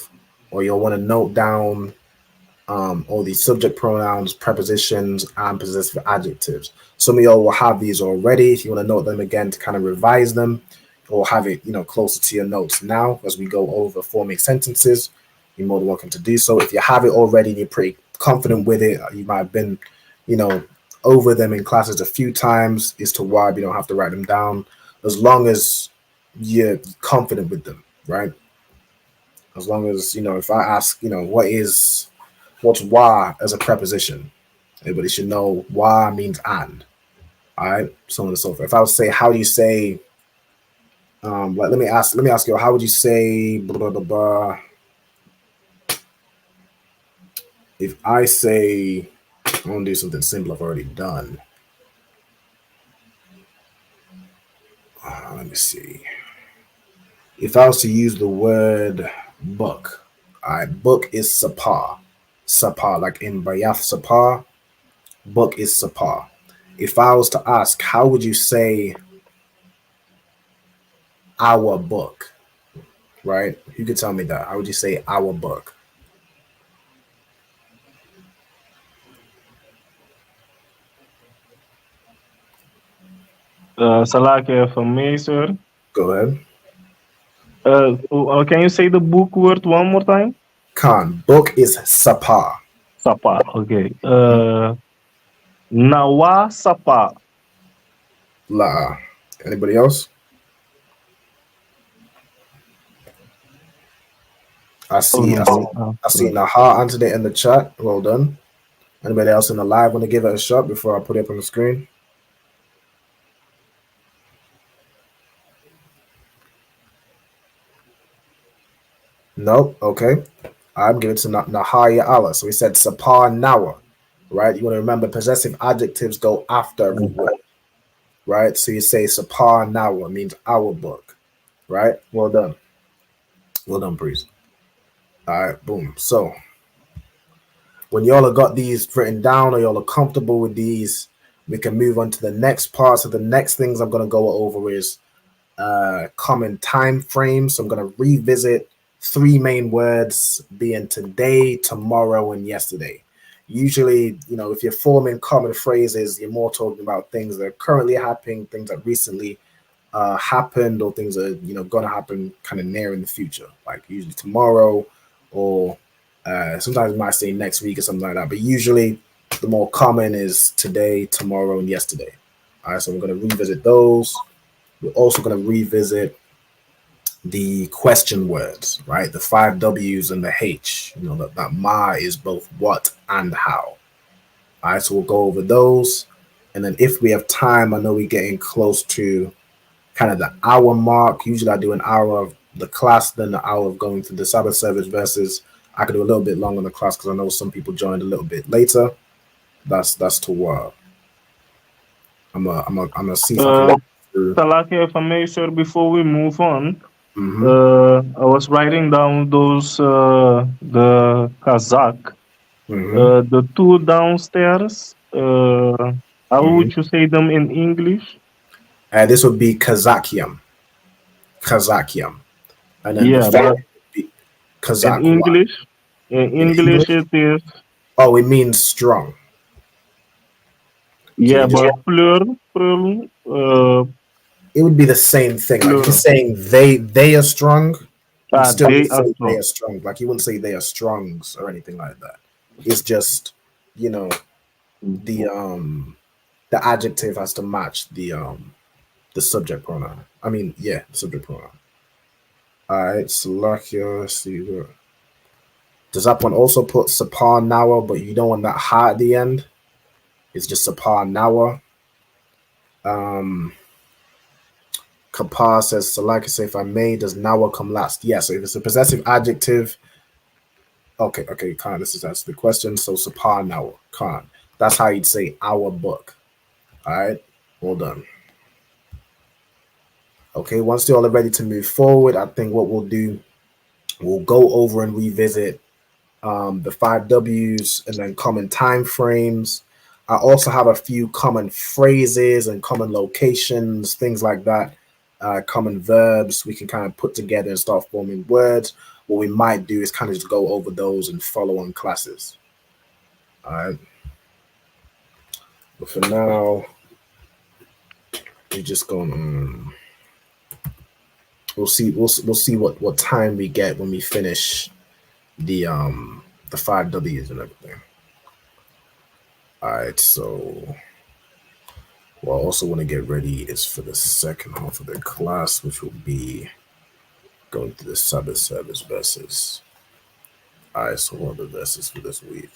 S16: or you'll want to note down all these subject pronouns, prepositions, and possessive adjectives. Some of y'all will have these already. If you want to note them again to kind of revise them, or have it, closer to your notes now as we go over forming sentences, you're more than welcome to do so. If you have it already and you're pretty confident with it, you might have been, over them in classes a few times as to why you don't have to write them down, as long as you're confident with them, right? As long as, if I ask, what's wa as a preposition, everybody should know wa means and. All right, so on and so forth. If I would say, how do you say, let me ask you, how would you say, blah, blah, blah. If I say, I want to do something simple I've already done. Let me see. If I was to use the word book, all right, book is sapar. Sapar, like in Bayath Sapar, book is sapar. If I was to ask, how would you say our book, right? You could tell me that. How would you say our book?
S17: Salake for me, sir.
S16: Go ahead.
S17: Can you say the book word one more time?
S16: Khan, book is sapar.
S17: Sapar, okay. Nawa Sapar.
S16: La. Anybody else? I see Naha answered it in the chat. Well done. Anybody else in the live want to give it a shot before I put it up on the screen? Nope. Okay. I'm giving it to Nahaya Allah. So we said Sapar Nawa, right? You want to remember possessive adjectives go after a root word, right? So you say Sapar Nawa means our book, right? Well done. Well done, priest. All right, boom. So when y'all have got these written down or y'all are comfortable with these, we can move on to the next part. So the next things I'm going to go over is common time frames. So I'm going to revisit 3 main words being today, tomorrow, and yesterday. Usually, if you're forming common phrases, you're more talking about things that are currently happening, things that recently happened, or things that are gonna happen kind of near in the future, like usually tomorrow, or sometimes you might say next week or something like that. But usually, the more common is today, tomorrow, and yesterday. All right, so we're gonna revisit those. We're also gonna revisit the question words, right? The 5 W's and the H. That ma is both what and how. All right, so we'll go over those, and then if we have time, I know we're getting close to kind of the hour mark. Usually I do an hour of the class, then an hour of going through the Sabbath service verses. I could do a little bit longer in the class because I know some people joined a little bit later. That's to I'm gonna see if I can.
S17: Salaki, if I may, sir, before we move on,
S16: Mm-hmm.
S17: I was writing down those the Kazakh, the two downstairs. How would you say them in English?
S16: This would be Kazakium, and then the
S17: Yeah,
S16: fourth
S17: but
S16: would be
S17: in
S16: Kazakh.
S17: English, it is.
S16: Oh, it means strong.
S17: Yeah, but plural.
S16: It would be the same thing. Like if you're saying they are strong, you still
S17: they
S16: say
S17: are
S16: they
S17: strong.
S16: are strong. Like you wouldn't say they are strongs or anything like that. It's just the adjective has to match the subject pronoun. I mean, yeah, the subject pronoun. All right, Salakia. Let's see. Does that one also put Sapar Nawa, but you don't want that ha at the end? It's just Sapar Nawa. Kapar says, Salakia, say, if I may, does Nawa come last? Yeah, so if it's a possessive adjective, okay, Khan, this is answer the question. So Sapar Nawa, Khan. That's how you'd say our book. All right, well done. Okay, once you're all ready to move forward, I think what we'll do, we'll go over and revisit the 5 W's and then common time frames. I also have a few common phrases and common locations, things like that, common verbs we can kind of put together and start forming words. What we might do is kind of just go over those and follow on classes. All right. But for now, we're just going. We'll see what time we get when we finish the 5 W's and everything. All right, so what I also want to get ready is for the second half of the class, which will be going through the Sabbath service verses. All right, so what are the verses for this week?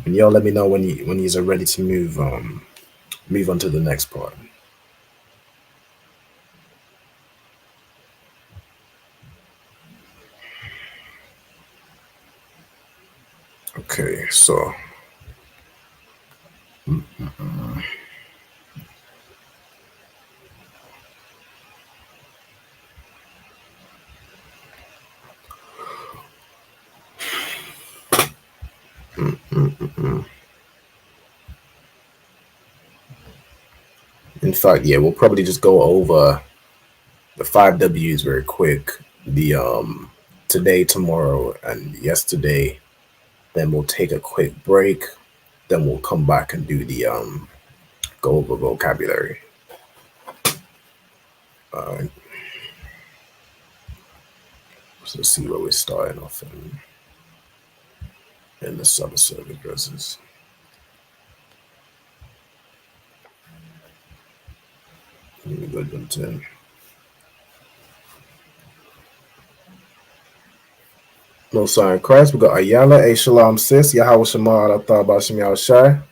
S16: And y'all let me know when you're ready to move on to the next part. Okay, so in fact, yeah, we'll probably just go over the 5 W's very quick. The today, tomorrow, and yesterday. Then we'll take a quick break. Then we'll come back and do the go over vocabulary. All right. So let's see where we're starting off in the Sabbath service verses. Let me go to 10. No sign Christ. We got Ayala, A Shalom sis, Yahweh Shema Alatha Bashim Yahushai.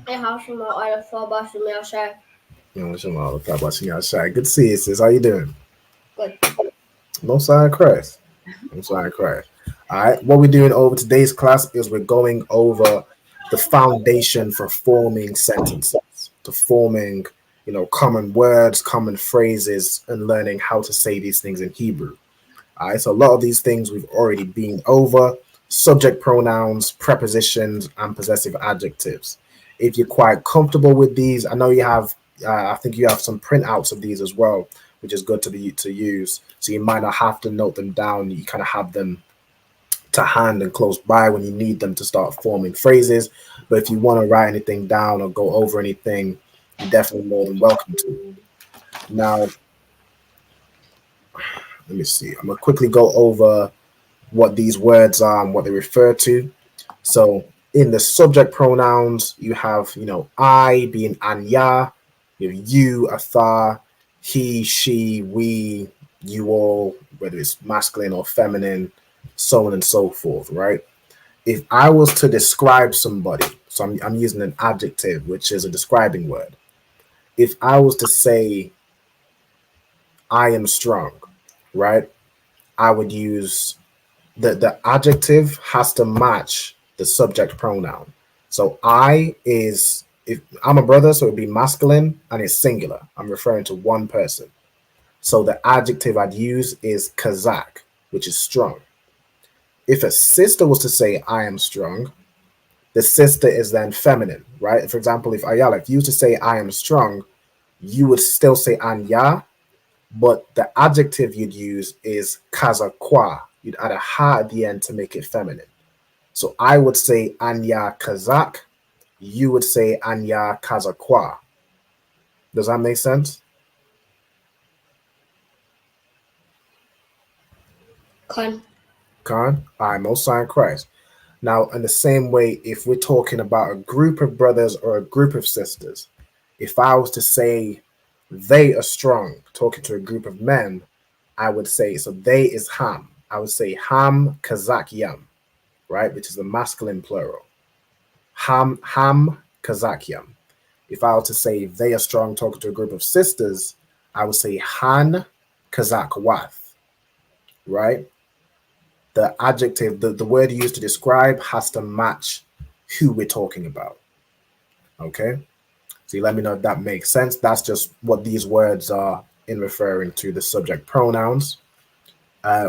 S20: Yahweh Shema Alatha Bashim Yahushai.
S16: Yahweh Shema Alatha Bashim Yahushai. Good to see you, sis. How you doing?
S20: Good.
S16: No sign Christ. No sign Christ. All right. What we're doing over today's class is we're going over the foundation for forming sentences, to forming common words, common phrases, and learning how to say these things in Hebrew. All right, so a lot of these things we've already been over: subject pronouns, prepositions, and possessive adjectives. If you're quite comfortable with these, I know you have. I think you have some printouts of these as well, which is good to use. So you might not have to note them down. You kind of have them to hand and close by when you need them to start forming phrases. But if you want to write anything down or go over anything, you're definitely more than welcome to. Now, let me see. I'm gonna quickly go over what these words are and what they refer to. So in the subject pronouns, you have, I being anya, you have you, atha, he, she, we, you all, whether it's masculine or feminine, so on and so forth, right? If I was to describe somebody, so I'm using an adjective, which is a describing word. If I was to say, I am strong, right? I would use the adjective has to match the subject pronoun. So if I'm a brother, so it'd be masculine and it's singular. I'm referring to one person. So the adjective I'd use is kazak, which is strong. If a sister was to say I am strong, the sister is then feminine, right? For example, if Ayala, if you used to say I am strong, you would still say anya, but the adjective you'd use is kazakwa. You'd add a ha at the end to make it feminine. So I would say anya kazak. You would say anya kazakwa. Does that make sense?
S20: Con.
S16: I most sign Christ. Now, in the same way, if we're talking about a group of brothers or a group of sisters, if I was to say they are strong, talking to a group of men, I would say, so they is ham. I would say ham kazak yam, right? Which is the masculine plural. Ham kazak yam. If I were to say they are strong, talking to a group of sisters, I would say han kazak wath, right? The adjective, the word used to describe has to match who we're talking about. Okay? So you let me know if that makes sense. That's just what these words are in referring to the subject pronouns.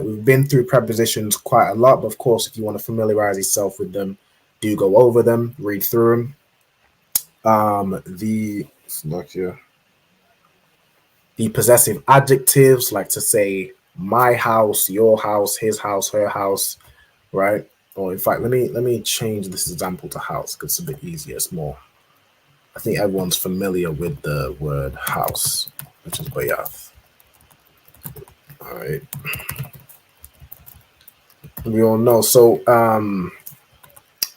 S16: We've been through prepositions quite a lot, but of course, if you want to familiarize yourself with them, do go over them, read through them. It's not here. The possessive adjectives, like to say my house, your house, his house, her house, right? Or in fact, let me change this example to house because it's a bit easier. It's more. I think everyone's familiar with the word house, which is bayath. All right. We all know. So,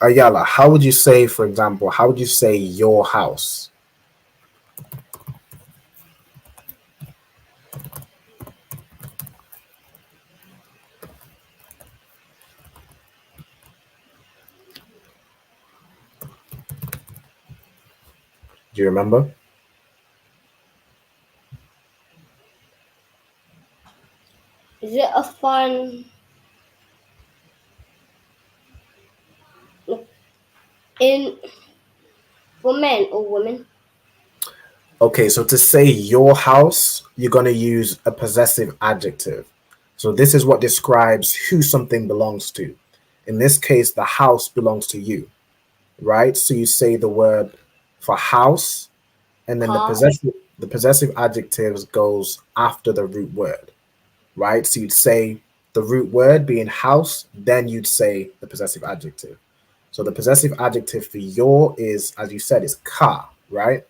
S16: Ayala, how would you say, for example, how would you say your house? Do you remember?
S20: Is it a fun in for men or women?
S16: Okay, so to say your house, you're going to use a possessive adjective. So this is what describes who something belongs to. In this case, the house belongs to you, right? So you say the word for house, and then the possessive adjectives goes after the root word, right? So you'd say the root word being house, then you'd say the possessive adjective. So the possessive adjective for your is, as you said, is ka, right?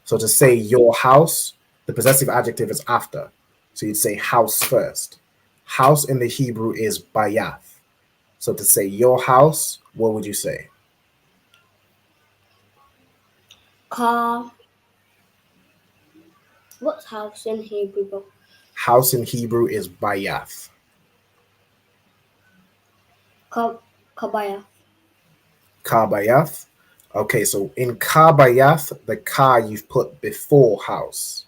S16: So to say your house, the possessive adjective is after. So you'd say house first. House in the Hebrew is bayath. So to say your house, what would you say?
S20: Car. What's house in Hebrew?
S16: House in Hebrew is bayath.
S20: Kabaya.
S16: Kabayath. Okay, so in Kabayath, the ka you've put before house.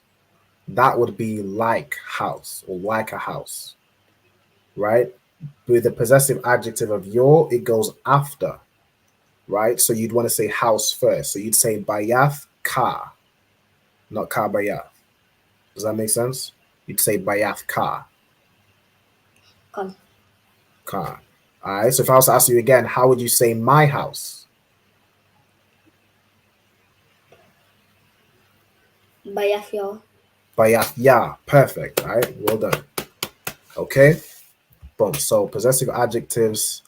S16: That would be like house or like a house, right? With the possessive adjective of your, it goes after, right? So you'd want to say house first. So you'd say bayath ka. not ka bayath. Does that make sense? You'd say bayath ka.
S20: Con.
S16: Ka. All right. So if I was to ask you again, how would you say my house?
S20: Bayath yo.
S16: Bayath ya. Perfect. All right. Well done. Okay. Boom. So possessive adjectives.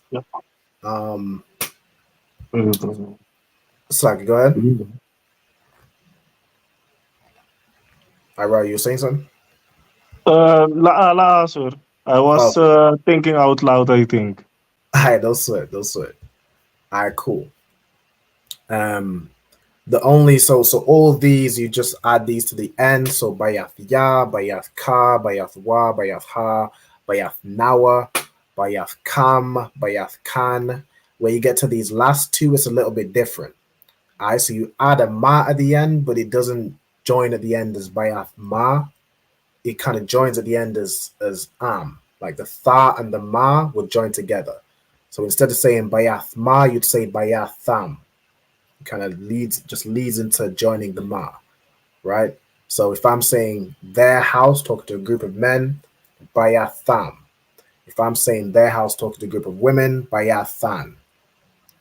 S16: Slack, go ahead. Ira, you were saying something?
S17: Sir. I was thinking out loud, I think.
S16: All right, don't sweat. All right, cool. The only so all of these you just add these to the end. So bayath ya, bayath ka, bayath wa, bayath ha, bayath nawa, bayath kam, bayath kan. When you get to these last two, it's a little bit different. All right, so you add a ma at the end, but it doesn't join at the end as bayath ma. It kind of joins at the end as like the tha and the ma would join together. So instead of saying bayath ma, you'd say bayath tham. Kind of leads into joining the ma, right? So if I'm saying their house talking to a group of men, bayath tham. If I'm saying their house talking to a group of women, bayath than,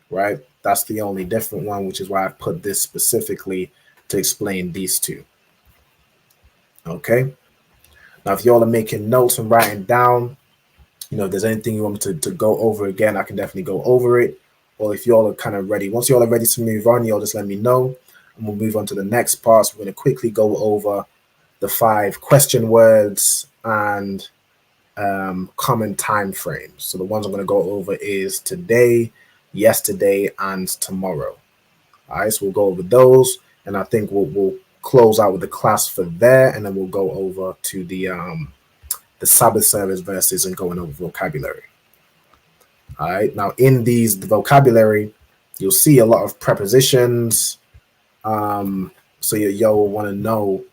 S16: right? That's the only different one, which is why I've put this specifically to explain these two. Okay. Now, if y'all are making notes and writing down, if there's anything you want me to go over again, I can definitely go over it. Or if y'all are kind of ready, once y'all are ready to move on, y'all just let me know. And we'll move on to the next part. So we're going to quickly go over the 5 question words and common time frames. So the ones I'm going to go over is today, yesterday, and tomorrow. All right, so we'll go over those. And I think we'll close out with the class for there. And then we'll go over to the Sabbath service verses and going over vocabulary. All right. Now, in the vocabulary, you'll see a lot of prepositions. So you'll want to know,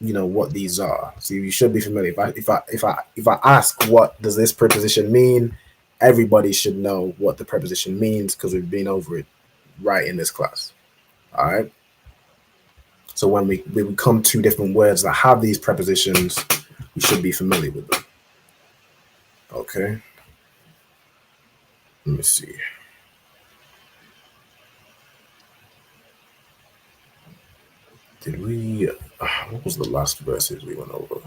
S16: what these are. So you should be familiar. If I ask what does this preposition mean, everybody should know what the preposition means because we've been over it right in this class. All right. So when we come to different words that have these prepositions, you should be familiar with them. Okay. Let me see. Did we? What was the last verses we went over?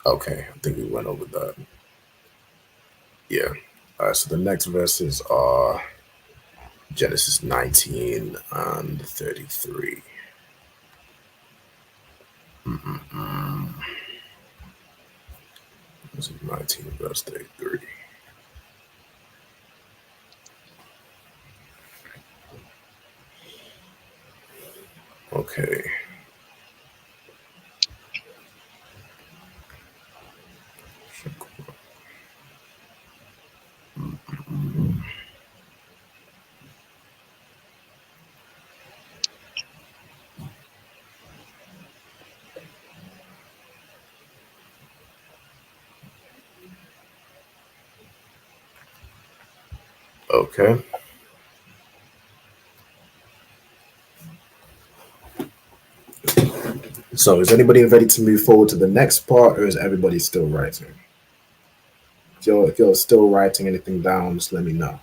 S16: Okay, I think we went over that. Yeah. All right. So the next verses are Genesis 19 and 33. This is 19 verse 33. Okay. Okay. So is anybody ready to move forward to the next part, or is everybody still writing? If you're still writing anything down, just let me know.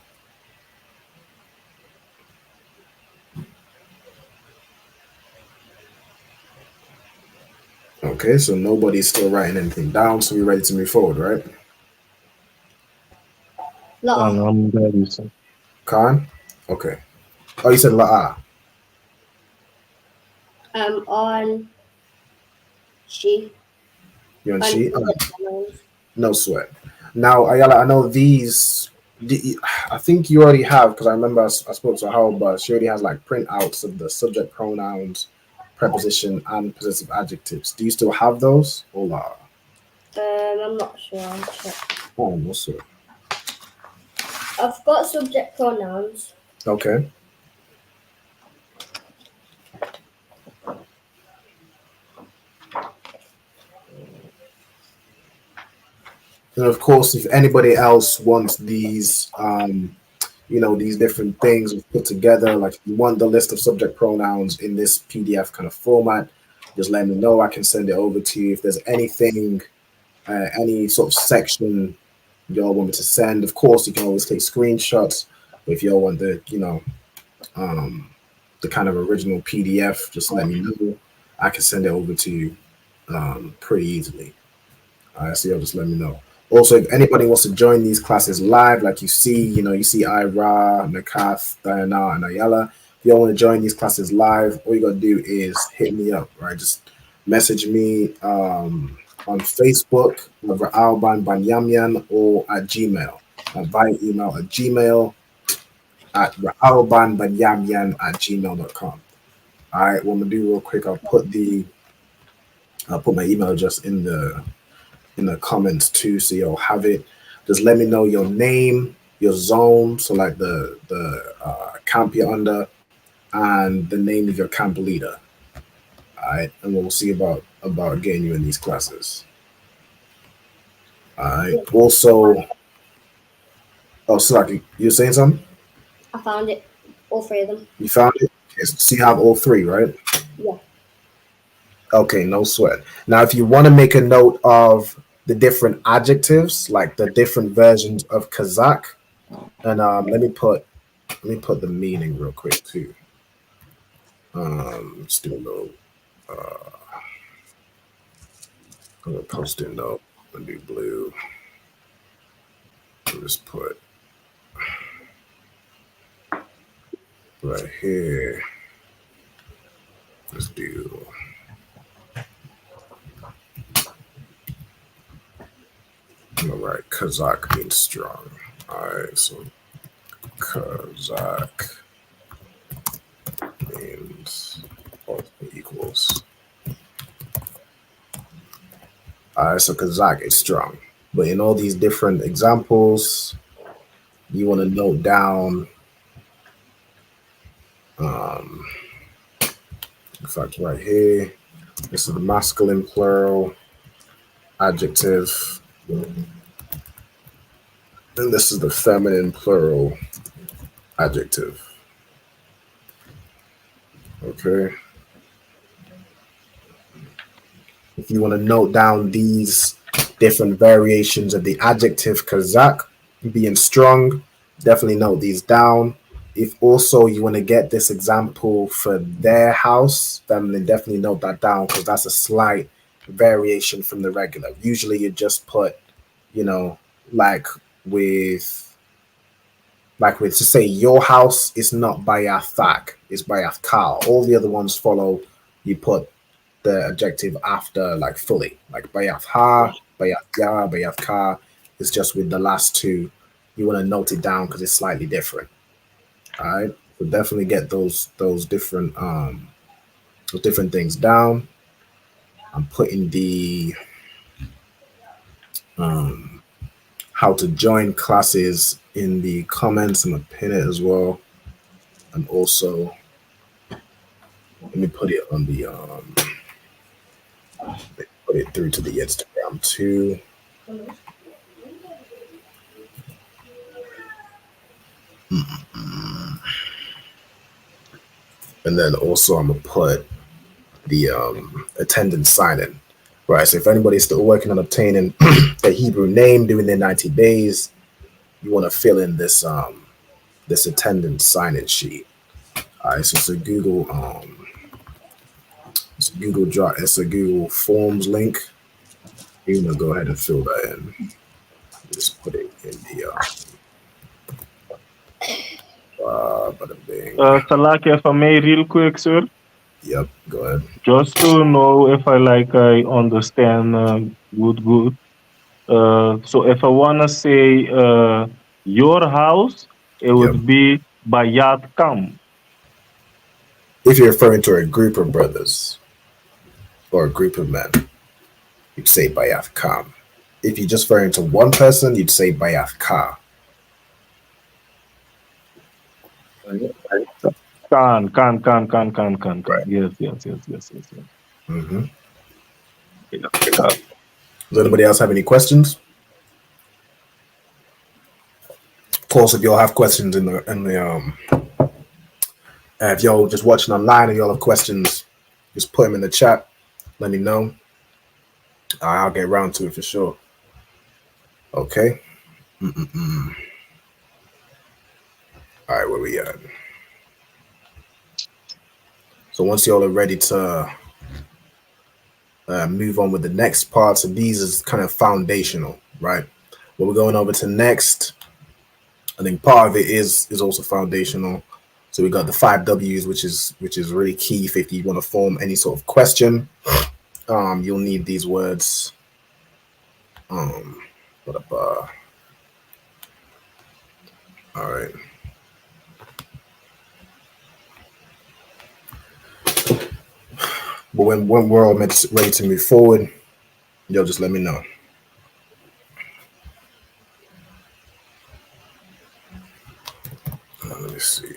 S16: Okay, so nobody's still writing anything down, so we're ready to move forward, right?
S17: I'm ready, sir.
S16: Khan? Okay. Oh, you said La'a.
S20: On she.
S16: You're on sheet? No sweat. Now, Ayala, I know these, I think you already have, because I remember I spoke to her, but she already has like printouts of the subject pronouns, preposition, and possessive adjectives. Do you still have those? Or not?
S20: I'm not sure. I'll check.
S16: Oh, no sweat.
S20: I've got subject pronouns.
S16: Okay. And of course, if anybody else wants these, these different things put together, like if you want the list of subject pronouns in this PDF kind of format, just let me know. I can send it over to you. If there's anything, any sort of section y'all want me to send, of course, you can always take screenshots. But if y'all want the, the kind of original PDF, just let me know. I can send it over to you pretty easily. All right, so y'all just let me know. Also, if anybody wants to join these classes live, like you see Ira, Nakath, Diana, and Ayala. If y'all want to join these classes live, all you gotta do is hit me up, right? Just message me on Facebook, over Alban Banyamyan, or at Gmail. Via email at Gmail at albanbanyamyan@gmail.com. All right, what I'm gonna do real quick, I'll put my email address in the comments too, so you'll have it. Just let me know your name, your zone, so like the camp you're under, and the name of your camp leader. All right, and we'll see about getting you in these classes. All right. Also, Slaki, you saying something?
S20: I found it. All three of them.
S16: You found it? Okay, so you have all three, right?
S20: Yeah.
S16: Okay, no sweat. Now, if you want to make a note of the different adjectives, like the different versions of Kazakh, and let me put the meaning real quick too. Let's do a little. I'm gonna post it note. I'm gonna do blue. I'll just put right here. Let's do. All right, Kazakh means strong. All right, so Kazakh means equals. All right, so Kazakh is strong. But in all these different examples, you want to note down, in fact, right here, this is the masculine plural adjective, and this is the feminine plural adjective. Okay. If you want to note down these different variations of the adjective Kazakh being strong, definitely note these down. If also you want to get this example for their house, then definitely note that down, because that's a slight variation from the regular. Usually you just put, like with to say your house is not Bayathak, it's Bayathkal. All the other ones follow, you put the adjective after, like fully, like Bayathha, Bayathya, Bayathka. It's just with the last two, you want to note it down because it's slightly different. All right, so definitely get those different things down. I'm putting the how to join classes in the comments. I'm gonna pin it as well, and also let me put it on the put it through to the Instagram too. And then also I'm gonna put the attendance sign-in. Right, so if anybody's still working on obtaining a Hebrew name during their 90 days, you want to fill in this this attendance sign-in sheet. All right, so it's a Google Drive, it's a Google Forms link. You're gonna go ahead and fill that in. Just put it in the
S17: Salaki, if I may, real quick, sir.
S16: Yep, go ahead.
S17: Just to know if I understand good. So if I wanna say your house, it would be Bayat Kam.
S16: If you're referring to a group of brothers or a group of men, you'd say Bayath Kam. If you're just referring to one person, you'd say Bayath Ka.
S17: Kan.
S16: Right.
S17: Yes.
S16: Mm-hmm. Does anybody else have any questions? course, if y'all have questions if y'all just watching online and y'all have questions, just put them in the chat. Let me know. I'll get around to it for sure. Okay. All right, where we at? So once y'all are ready to move on with the next part, so these is kind of foundational, right? What we're going over to next, I think part of it is also foundational. So we got the 5 W's, which is really key if you want to form any sort of question. You'll need these words. All right. But when we're all ready to move forward, you'll just let me know. Let me see.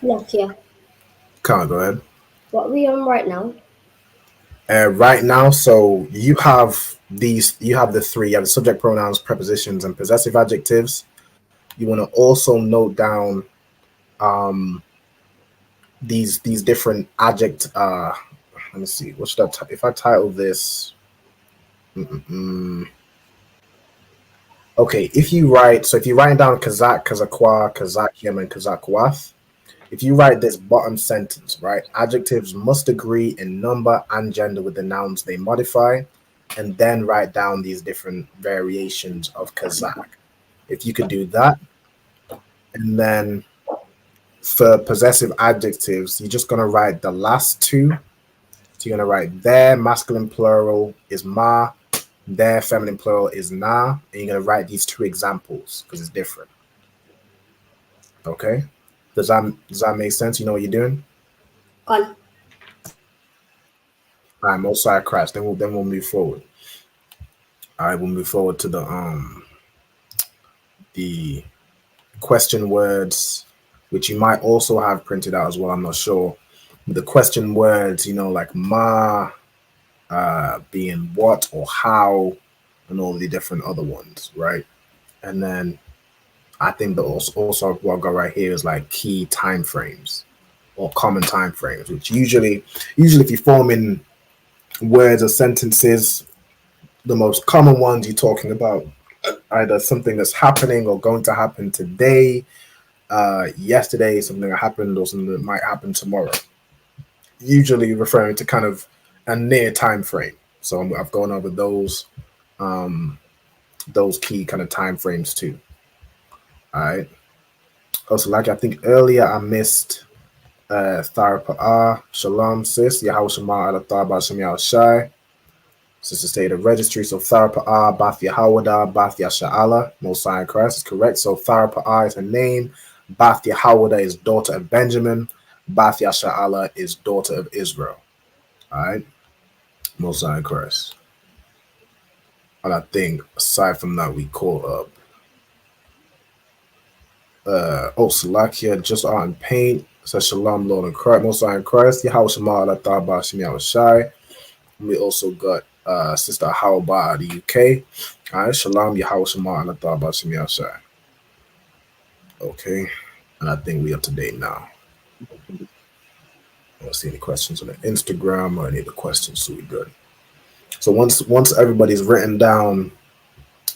S20: Yeah.
S16: Can't go ahead.
S20: What are we on right now?
S16: Right now, so you have these. You have the 3. You have the subject pronouns, prepositions, and possessive adjectives. You want to also note down these different adject. Let me see. What should I? If I title this. Okay, if you write down Kazakh, Kazakwa, Kazakyam, and Kazakwath, if you write this bottom sentence, right, adjectives must agree in number and gender with the nouns they modify, and then write down these different variations of Kazakh. If you could do that, and then for possessive adjectives, you're just gonna write the last 2. So you're gonna write their masculine plural is ma, their feminine plural is na, and you're gonna write these 2 examples because it's different. Okay, does that make sense? You know what you're doing?
S20: On.
S16: All right, most side crash. Then we'll move forward. All right, we'll move forward to the question words, which you might also have printed out as well. I'm not sure. The question words, like ma, being what or how, and all the different other ones, right? And then I think that also what I've got right here is like key time frames or common time frames, which usually if you're forming words or sentences, the most common ones you're talking about either something that's happening or going to happen today, yesterday, something that happened, or something that might happen tomorrow. Usually referring to kind of a near time frame. So I've gone over those key kind of time frames too. All right. Also, like I think earlier I missed Tharpa Shalom sis, Yahweh Shema Ala Thaba Shem Yahweh Shai. Sister State of Registry. So Tharpa Bath Yahawada, Bath Yasha'ala, Most High in Christ is correct. So Tharpa is her name. Bath Yahawada is daughter of Benjamin. Bath Yasha'ala is daughter of Israel. All right. Most High in Christ. And I think aside from that, we call up Salakia, just art and paint. Says Shalom, Lord and Christ, Most High in Christ. Yahweh Shema Ala Thaba Shem Yahweh Shai. We also got Sister Hawba, the UK. All right, Shalom, Yahweh Shema, and Athaba Shem Yahshai. Okay, and I think we up to date now. I don't see any questions on the Instagram or any of the questions, so we good. So once everybody's written down,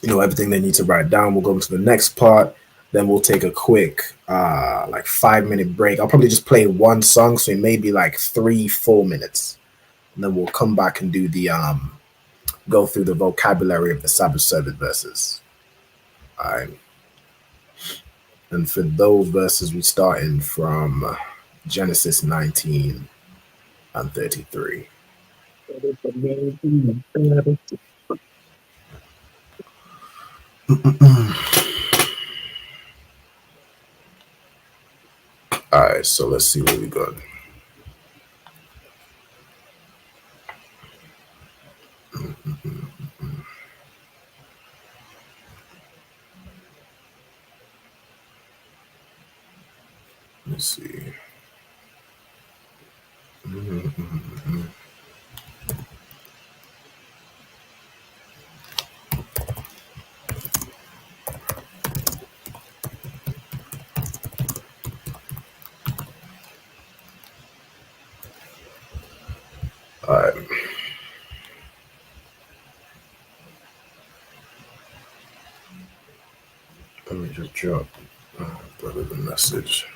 S16: everything they need to write down, we'll go into the next part. Then we'll take a quick, 5-minute break. I'll probably just play one song, so it may be like 3-4 minutes. And then we'll come back and do the go through the vocabulary of the Sabbath service verses. All right. And for those verses, we start in from Genesis 19 and 33. All right, so let's see what we got. Let's see. All right. Let me just drop brother the message.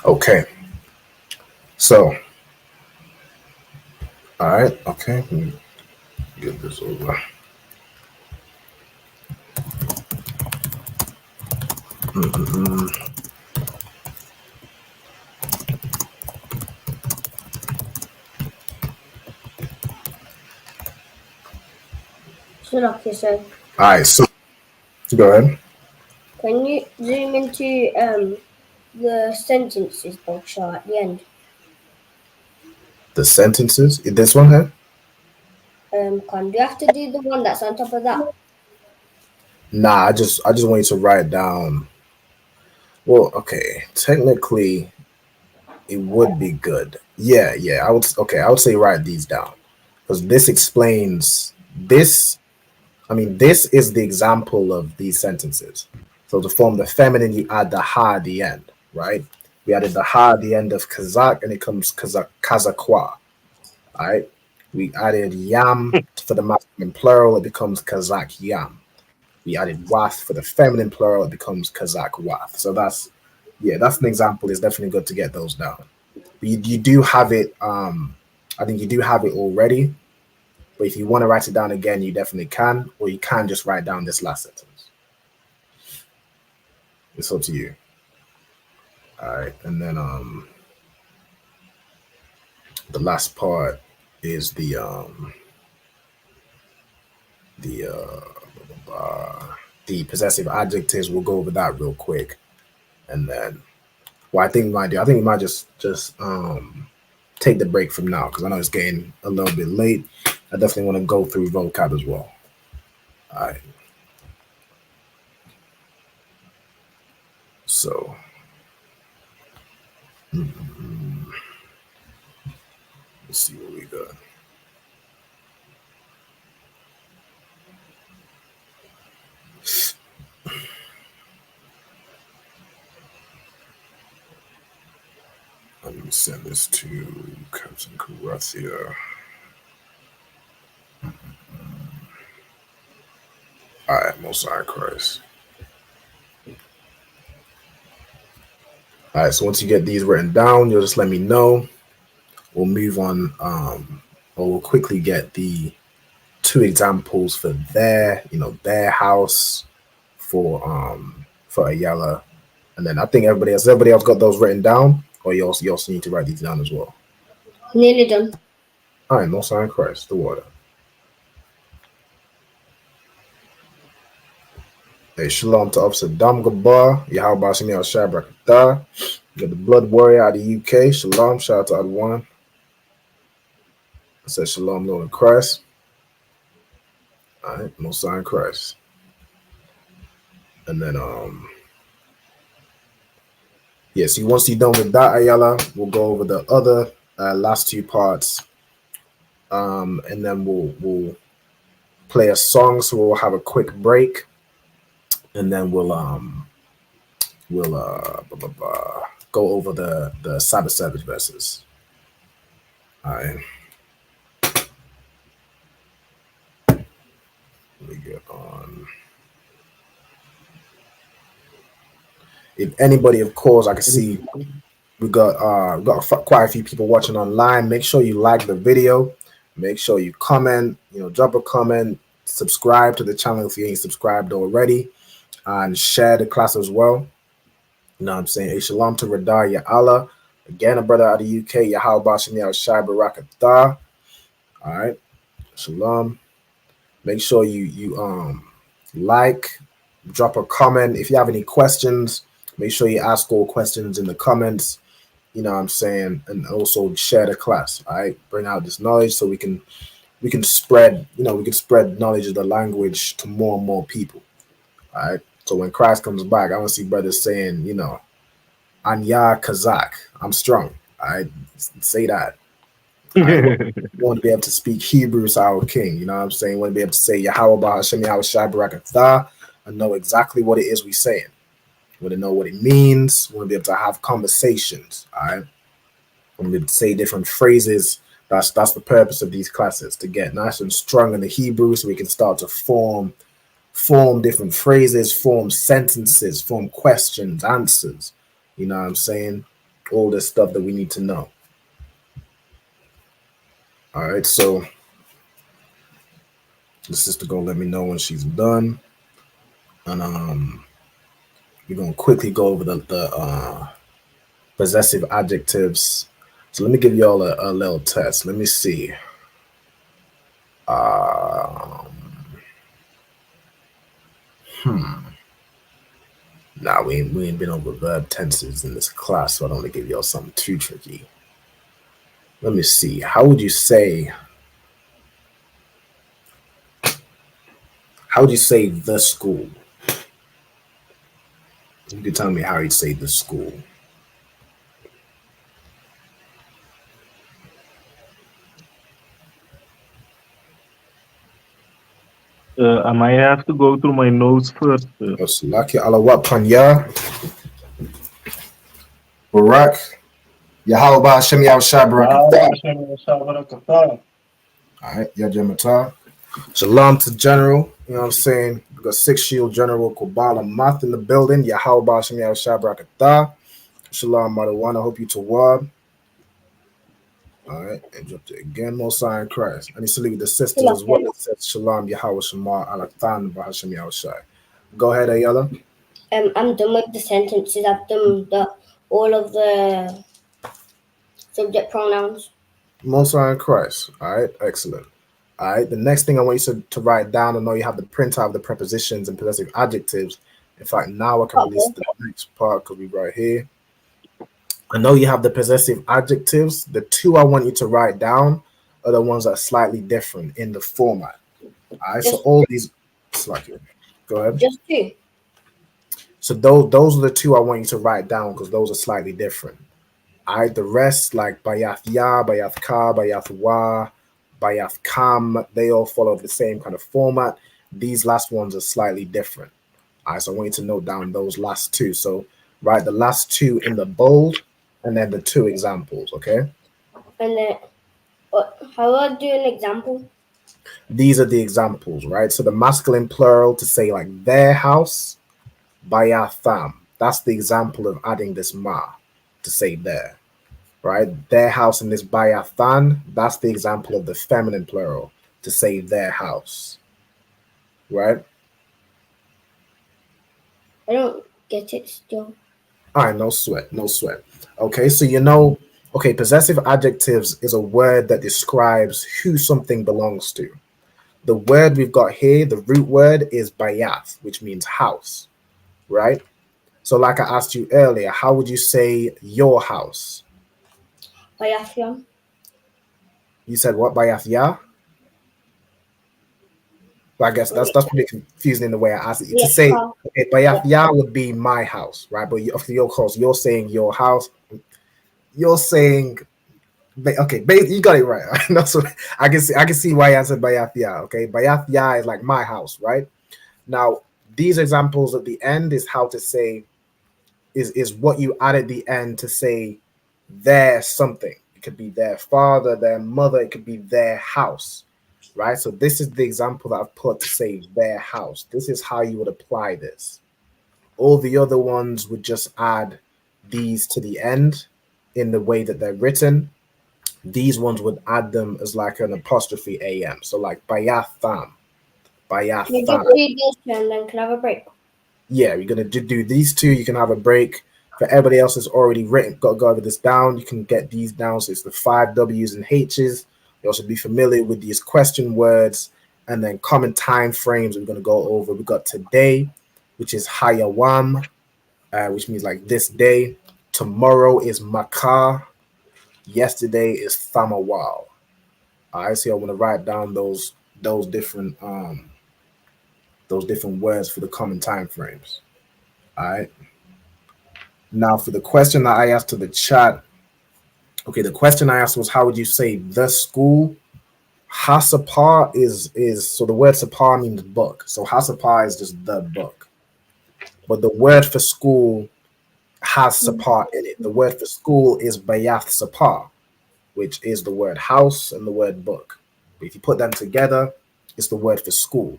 S16: Okay. So, all right. Okay. Let me get this over.
S20: So, okay, so
S16: All right. So, go ahead.
S20: can you zoom into the sentences box shot at the end?
S16: The sentences. This one here.
S20: Do you have to do the one that's on top of that?
S16: Nah, I just want you to write down. Well, okay. Technically, it would be good. Yeah. I would. Okay, I would say write these down because this explains this. I mean, this is the example of these sentences. So to form the feminine, you add the ha at the end, right? We added the ha at the end of Kazakh, and it comes Kazakwa. All right. We added yam for the masculine plural, it becomes Kazakh yam. We added wath for the feminine plural, it becomes Kazakh wath. So that's an example. It's definitely good to get those down. But you do have it. I think you do have it already. But if you want to write it down again, you definitely can, or you can just write down this last sentence. It's up to you. All right, and then the last part is the possessive adjectives. We'll go over that real quick, and then what I think we might do, I think we might just take the break from now because I know it's getting a little bit late. I definitely want to go through vocab as well. All right. So, let's see what we got. Let me send this to Captain Karathia. All right, Most High Christ. All right, so once you get these written down, you'll just let me know. We'll move on, or we'll quickly get the 2 examples for their house for Ayala, and then I think everybody else got those written down, or you also need to write these down as well.
S20: Nearly done.
S16: All right, Most High Christ, the water. Hey, shalom to Officer Dam Gabar, Yahweh Shemi Al Shabrakata. You got the Blood Warrior out of the UK. Shalom, shout out to Adwan. I said shalom, Lord in Christ. All right, Most High Christ. And then, see, once you're done with that, Ayala, we'll go over the other last 2 parts. And then we'll play a song, so we'll have a quick break. And then we'll go over the Sabbath Savage verses. All right. Let me get on. If anybody, of course, I can see we got quite a few people watching online. Make sure you like the video. Make sure you comment. Drop a comment. Subscribe to the channel if you ain't subscribed already, and share the class as well. You know what I'm saying? Shalom to Radar Ya Allah. Again, a brother out of the UK, Yahweh Shem Yahushai Barakatah. All right. Shalom. Make sure you like, drop a comment. If you have any questions, make sure you ask all questions in the comments. You know what I'm saying? And also share the class. All right. Bring out this knowledge so we can spread, we can spread knowledge of the language to more and more people. All right. So when Christ comes back, I want to see brothers saying, Anya Kazakh, I'm strong. I say that. I want to be able to speak Hebrew as our king. You know what I'm saying? Want to be able to say Yahweh Hashem Yahweh Shai Barakatah and know exactly what it is we're saying. Want to know what it means. Want to be able to have conversations. All right. Want to be able to say different phrases. That's the purpose of these classes, to get nice and strong in the Hebrew so we can start to form different phrases, form sentences, form questions, answers. You know what I'm saying? All this stuff that we need to know. All right, so the sister gonna let me know when she's done, and we're gonna quickly go over the possessive adjectives. So let me give y'all a little test. Let me see. Nah, we ain't been over verb tenses in this class, so I don't want to give y'all something too tricky. Let me see. How would you say the school? You could tell me how you'd say the school.
S17: I might have to go through my notes first.
S16: Salaki Alawat Panya, Barak, Yahweh Hashem Yahushai Barakatah. All right, Yajamata. Shalom to General. You know what I'm saying? We got 6 Shield General Kubala Math in the building. Yahweh Hashem Yahushai Barakatah. Shalom, Madawan. I hope you to Wab. All right, and jump to again, Mosai in Christ. I need to leave the sisters as well. It says Shalom, Yahweh Shema, Alatan, Bahashem Yahushai. Go ahead, Ayala.
S20: I'm done with the sentences. I've done all of the subject pronouns.
S16: Mosai in Christ. All right, excellent. All right, the next thing I want you to write down, I know you have the printout of the prepositions and possessive adjectives. In fact, now I can release the next part because we're right here. I know you have the possessive adjectives. The 2 I want you to write down are the ones that are slightly different in the format. All right, so all these, go ahead.
S20: Just 2.
S16: So those are the 2 I want you to write down because those are slightly different. All right, the rest like Bayath Ya, Bayath Ka, Bayath Wa, Bayath Kam, they all follow the same kind of format. These last ones are slightly different. All right, so I want you to note down those last 2. So write the last 2 in the bold and then the 2 examples, okay?
S20: And then, how do I do an example?
S16: These are the examples, right? So the masculine plural to say like their house, Bayatham. That's the example of adding this ma to say there, right? Their house in this Bayathan, that's the example of the feminine plural to say their house, right?
S20: I don't get it still.
S16: All right, no sweat. Okay, so possessive adjectives is a word that describes who something belongs to. The word we've got here, the root word is bayath, which means house, right? So like I asked you earlier, how would you say your house?
S20: Bayathya.
S16: You said what, bayathya? Well, I guess that's pretty confusing in the way I asked it. To say bayathya would be my house, right? But you're saying your house. You're saying, okay, you got it right. No, so I can see why I answered Bayathya. Okay, Bayathya is like my house, right? Now, these examples at the end is how to say, is what you add at the end to say their something. It could be their father, their mother. It could be their house, right? So this is the example that I've put to say their house. This is how you would apply this. All the other ones would just add these to the end in the way that they're written. These ones would add them as like an apostrophe am. So like Bayatham. Bayatham.
S20: Can you just read these two and then can I have a break?
S16: Yeah, you're gonna do these 2. You can have a break. For everybody else that's already written, got this down, you can get these down. So it's the 5 W's and H's. You also be familiar with these question words and then common time frames we're going to go over. We got today, which is Hayawam, which means like this day. Tomorrow is Makar. Yesterday is Thamawal. All right, so I want to write down those different words for the common time frames. All right. Now for the question that I asked to the chat. Okay, the question I asked was, how would you say the school? Hasapar is so the word sapar means book. So Hasapar is just the book. But the word for school has sapar in it. The word for school is bayath sapar, which is the word house and the word book. But if you put them together, it's the word for school.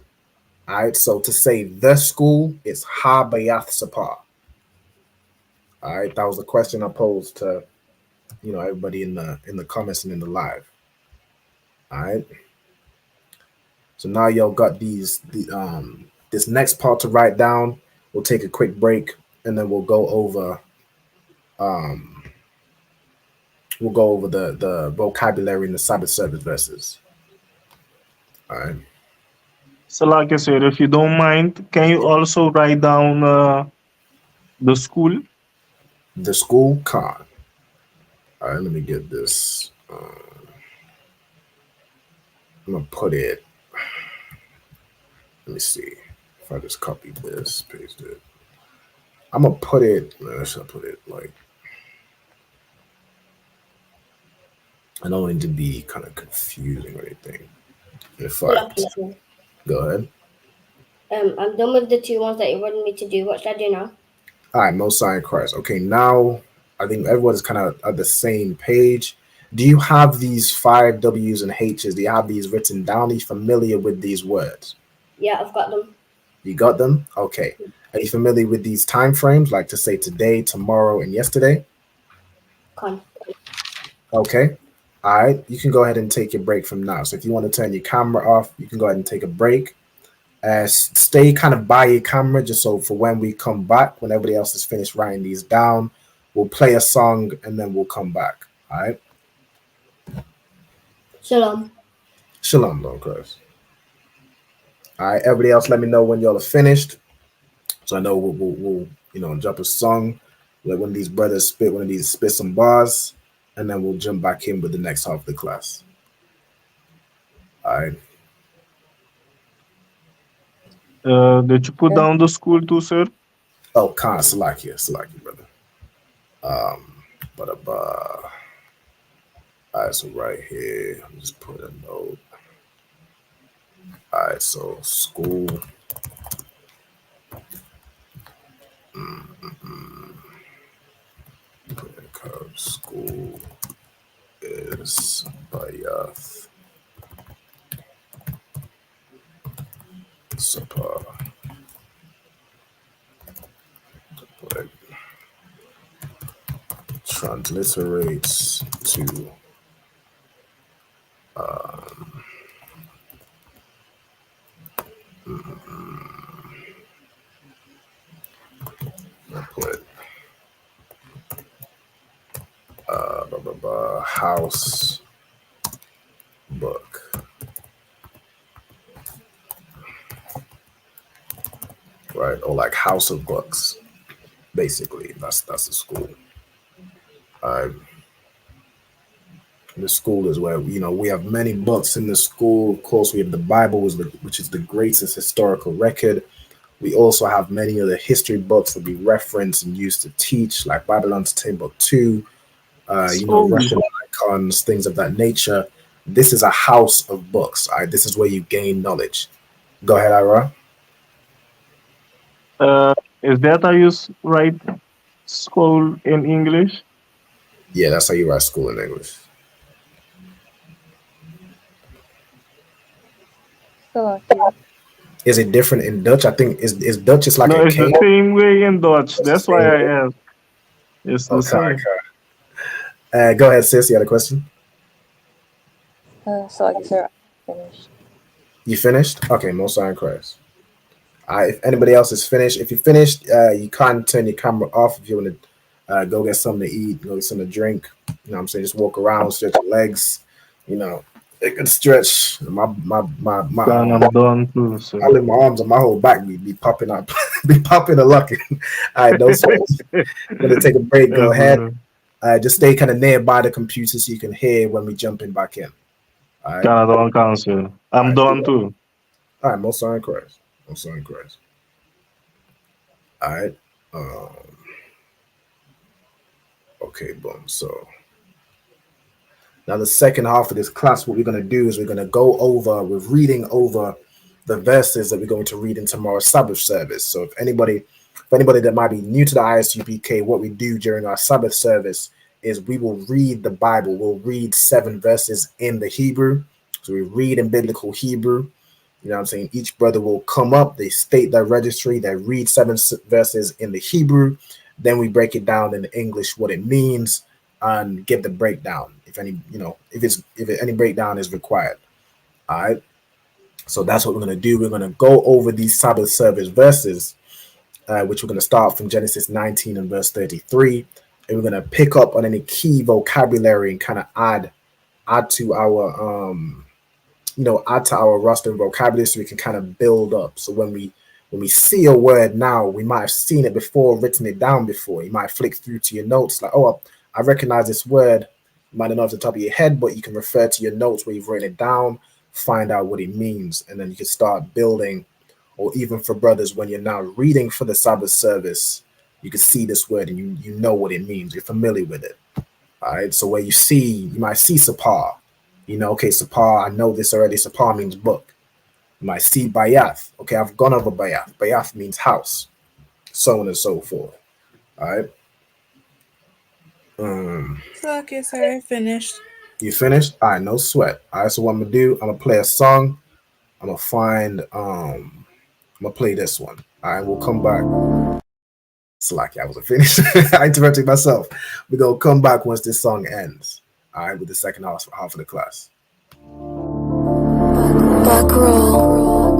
S16: All right, so to say the school is ha bayath sapar. All right, that was the question I posed to everybody in the comments and in the live. All right. So now y'all got this next part to write down. We'll take a quick break and then we'll go over the vocabulary in the Sabbath service verses. All right.
S17: So like I said, if you don't mind, can you also write down the school?
S16: The school con. All right, let me get this. I'm gonna put it. Let me see if I just copy this, paste it. I'm gonna put it. Should I put it like? I don't want it to be kind of confusing or anything. If I go ahead.
S20: I'm done with the 2 ones that you wanted me to do. What should I do now?
S16: All right, Most High in Christ. Okay, now I think everyone's kind of at the same page. Do you have these 5 W's and H's? Do you have these written down? Are you familiar with these words?
S20: Yeah, I've got them.
S16: You got them? Okay. Are you familiar with these time frames, like to say today, tomorrow, and yesterday? Okay. All right. You can go ahead and take your break from now. So if you want to turn your camera off, you can go ahead and take a break. Stay kind of by your camera just so for when we come back, when everybody else is finished writing these down, we'll play a song and then we'll come back. All right.
S20: Shalom.
S16: Shalom, Lord Christ. All right. Everybody else, let me know when y'all are finished. So I know we'll drop a song. Let one of these brothers spit some bars, and then we'll jump back in with the next half of the class. All right.
S17: Did you put down the school too, sir?
S16: Oh, Khan, Salakia, brother. All right, so right here, I'll just put a note. All right, so school. School is Bayath Sapar. Transliterates to house book. Right, or like house of books. Basically, that's the school. The school is where we have many books in the school. Of course, we have the Bible, which is the greatest historical record. We also have many other history books that we reference and use to teach, like Babylon's Timbuktu, Russian icons, things of that nature. This is a house of books. All right, this is where you gain knowledge. Go ahead, Ira.
S17: Is that how you write school in English?
S16: Yeah, that's how you write school in English. Is it different in Dutch? I think is Dutch is like
S17: no,
S16: a
S17: it's
S16: K.
S17: the same way in Dutch. That's why I asked. It's the same.
S16: Go ahead, sis. You had a question?
S19: So I guess I'm finished.
S16: You finished? Okay, Most High in Christ. If anybody else is finished, if you finished, you can't turn your camera off if you want to Go get something to eat, go get something to drink. You know what I'm saying? Just walk around, stretch your legs. You know, it can stretch. My
S17: I'm done too. So.
S16: I lift my arms and my whole back be popping up, be popping and locking. All right, no sweats. Gonna take a break. Go ahead. Just stay kind of nearby the computer so you can hear when we jumping back in. All right.
S17: Canada Council. I'm done too.
S16: All right, most are in Christ. Most are in Christ. All right. Okay, boom. So now the second half of this class, what we're going to do is we're going to go over, we're reading over the verses that we're going to read in tomorrow's Sabbath service. So if anybody that might be new to the ISUPK, what we do during our Sabbath service is we will read the Bible. We'll read 7 verses in the Hebrew. So we read in biblical Hebrew. You know what I'm saying? Each brother will come up, they state their registry, they read 7 verses in the Hebrew. Then we break it down in English, what it means, and give the breakdown. If any, if any breakdown is required. All right. So that's what we're going to do. We're going to go over these Sabbath service verses, which we're going to start from Genesis 19 and verse 33. And we're going to pick up on any key vocabulary and kind of add to our, add to our roster and vocabulary so we can kind of build up. So when we see a word now, we might have seen it before, written it down before. You might flick through to your notes like, oh, I recognize this word. You might not know off the top of your head, but you can refer to your notes where you've written it down, find out what it means, and then you can start building. Or even for brothers, when you're now reading for the Sabbath service, you can see this word and you know what it means. You're familiar with it. All right. So where you might see Sapar. You know, okay, Sapar, I know this already. Sapar means book. You might see Bayath. Okay, I've gone over Bayath. Bayath means house. So on and so forth. All right.
S18: Okay, sir, I finished.
S16: You finished? All right, no sweat. All right, so what I'm gonna do, I'm gonna play a song. I'm gonna find I'm gonna play this one. All right, we'll come back. Slack, I wasn't finished. I interrupted myself. We're gonna come back once this song ends. All right, with the second half of the class.
S21: Back roll.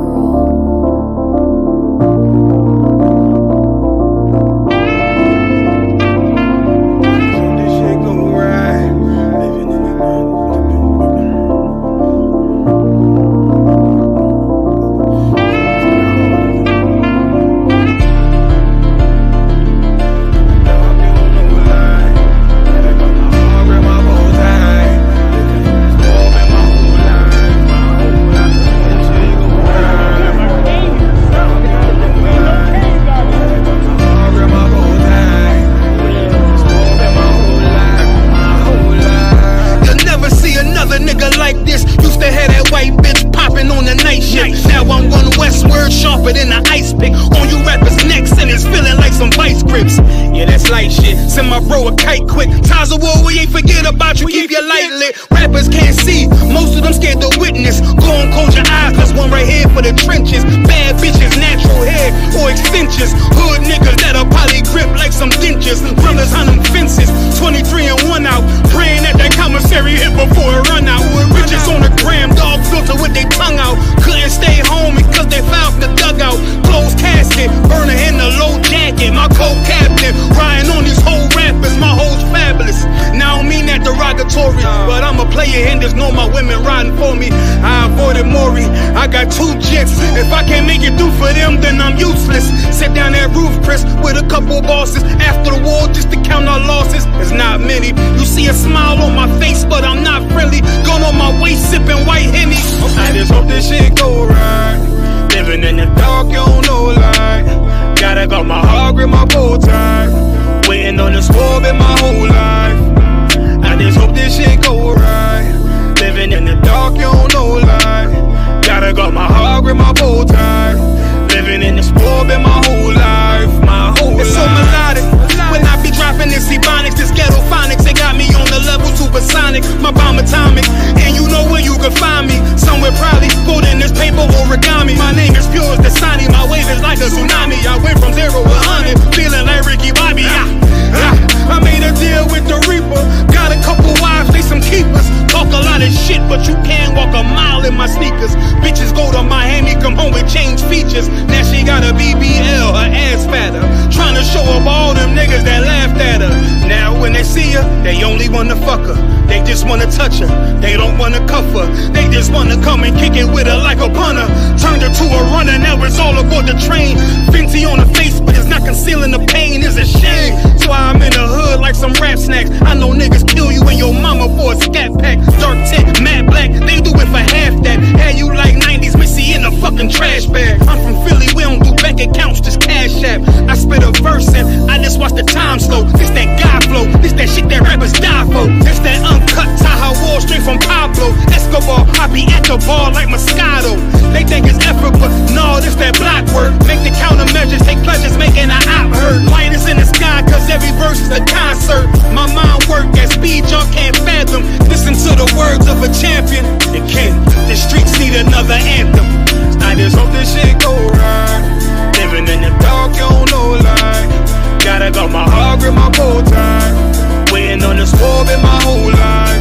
S5: Send my bro a kite quick. Ties of war, we ain't forget about you. Keep your light lit. Rappers can't see. Most of them scared to witness. Go on, close your eyes. There's one right here for the trenches. Bad bitches, natural hair or extensions. Hood niggas that'll probably grip like some dentures. Brothers on them fences. 23 and 1 out. Praying that that commissary hit before it run out. Bitches on the gram, dog filter with their tongue out. Couldn't stay home because they found the dugout. Closed casket, burner in the low jacket. My co-captain riding on these whole rappers, my hoes fabulous. Now I don't mean that derogatory, but I'm a player and there's no my women riding for me. I avoided Maury, I got 2 jets. If I can't make it through for them, then I'm useless. Sit down that roof, Chris, with a couple bosses. After the war, just to count our losses. It's not many. You see a smile on my face, but I'm not friendly. Gun on my waist, sipping white Henny. I just hope this shit go right. Living in the dark, you don't know light. Gotta got my heart, grip my bow tie. Waiting on the squab in my whole life. I just hope this shit go right. Living in the dark, you don't know light. Gotta got my heart with my bow tie. Living in the squab in my whole life. It's so melodic. When I be dropping this ebonics, this ghetto phonics, they got me on the level supersonic. My bomb atomic, and you know where you can find me. Somewhere probably folding this paper origami. My name is pure as the Dasani. My wave is like a tsunami. I went from 0 to 100, feeling like Ricky Bobby. I made a deal with the Reaper. Got a couple wives, they some keepers. Talk a lot of shit, but you can't walk a mile in my sneakers. Bitches go to Miami, come home with change features. Now she got a BBL, her ass fatter. Trying to show up all them niggas that laughed at her. see her, they only wanna fuck her. They just wanna touch her, they don't wanna cuff her. They just wanna come and kick it with her like a punter. Turned her to a runner, now it's all aboard the train. Fenty on her face, but it's not concealing the pain, it's a shame. So I'm in the hood like some rap snacks. I know niggas kill you and your mama for a scat pack. Dark tint, matte black, they do it for half that. Had you like 90s Missy in a fucking trash bag. I'm from Philly, we don't do bank accounts, just cash app. I spit a verse and I just watch the time slow. This that God flow, this that shit that rappers die for. This that uncut Taha Wall straight from Pablo Escobar. I be at the bar like Moscato. They think it's effort, but no, this that block work. Make the countermeasures, take pleasures, making an op hurt. Light is in the sky, cause every verse is a concert. My mind work at speed jump can't fathom. Listen to the words of a champion. It can't. The streets need another anthem. I just hope this shit go right. Living in the dark, you don't know lie. Gotta got my heart grip my bow tie. Waiting on the squab in my whole life.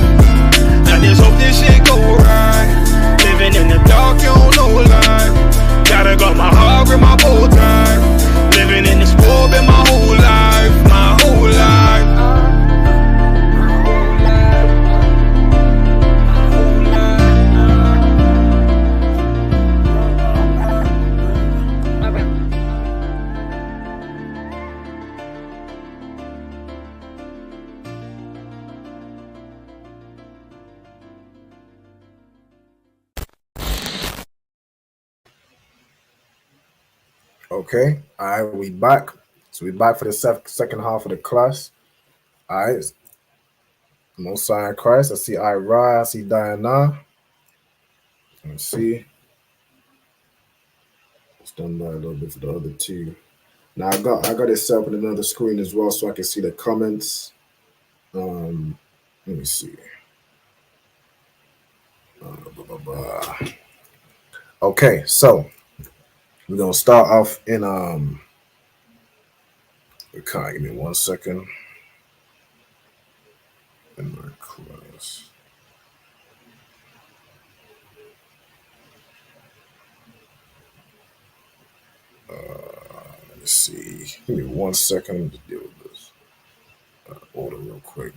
S5: I just hope this shit go right. Living in the dark, you don't know lie. Gotta got my heart grip my bow tie. Living in the squab in my whole life. My whole life.
S16: Okay, all right, we back. So we back for the second half of the class. All right, Most High in Christ. I see Ira, I see Diana. Let's see. Let's done that a little bit for the other two. Now I got it set up in another screen as well, so I can see the comments. Let me see. Blah, blah, blah. Okay, so we're gonna start off in give me 1 second. In my class. Let me see. Give me 1 second to deal with this. Order real quick.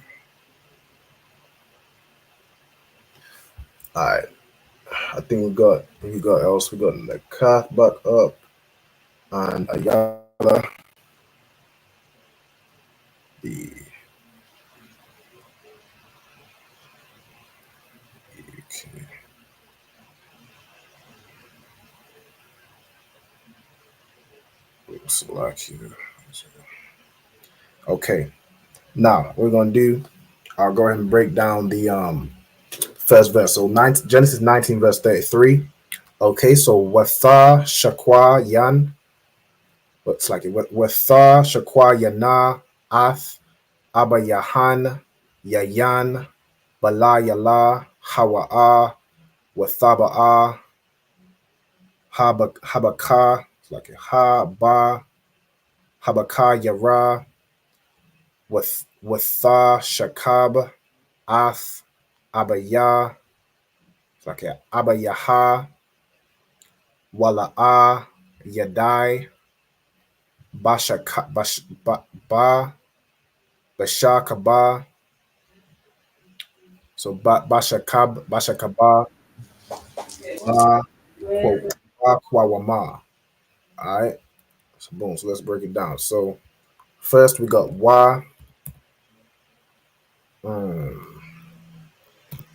S16: All right. I think we got else. We got the Kath back up and Ayala. The okay. Now we're gonna do. I'll go ahead and break down the first verse. So Genesis 19 verse 33. Okay, so Watha Shakwa Yan. What's like it? Watha Shakwa Yana Ath Abba Yahan Yayan Bala Yala Hawa'a Wathaba'a Habaka. It's like a Haba Habaka Yara Watha Shakab Ath Abaya. It's like a Abayaha Wala'a Yadai Bashakaba. So Bashakaba Kwawama. All right. So boom. So let's break it down. So first we got Wa.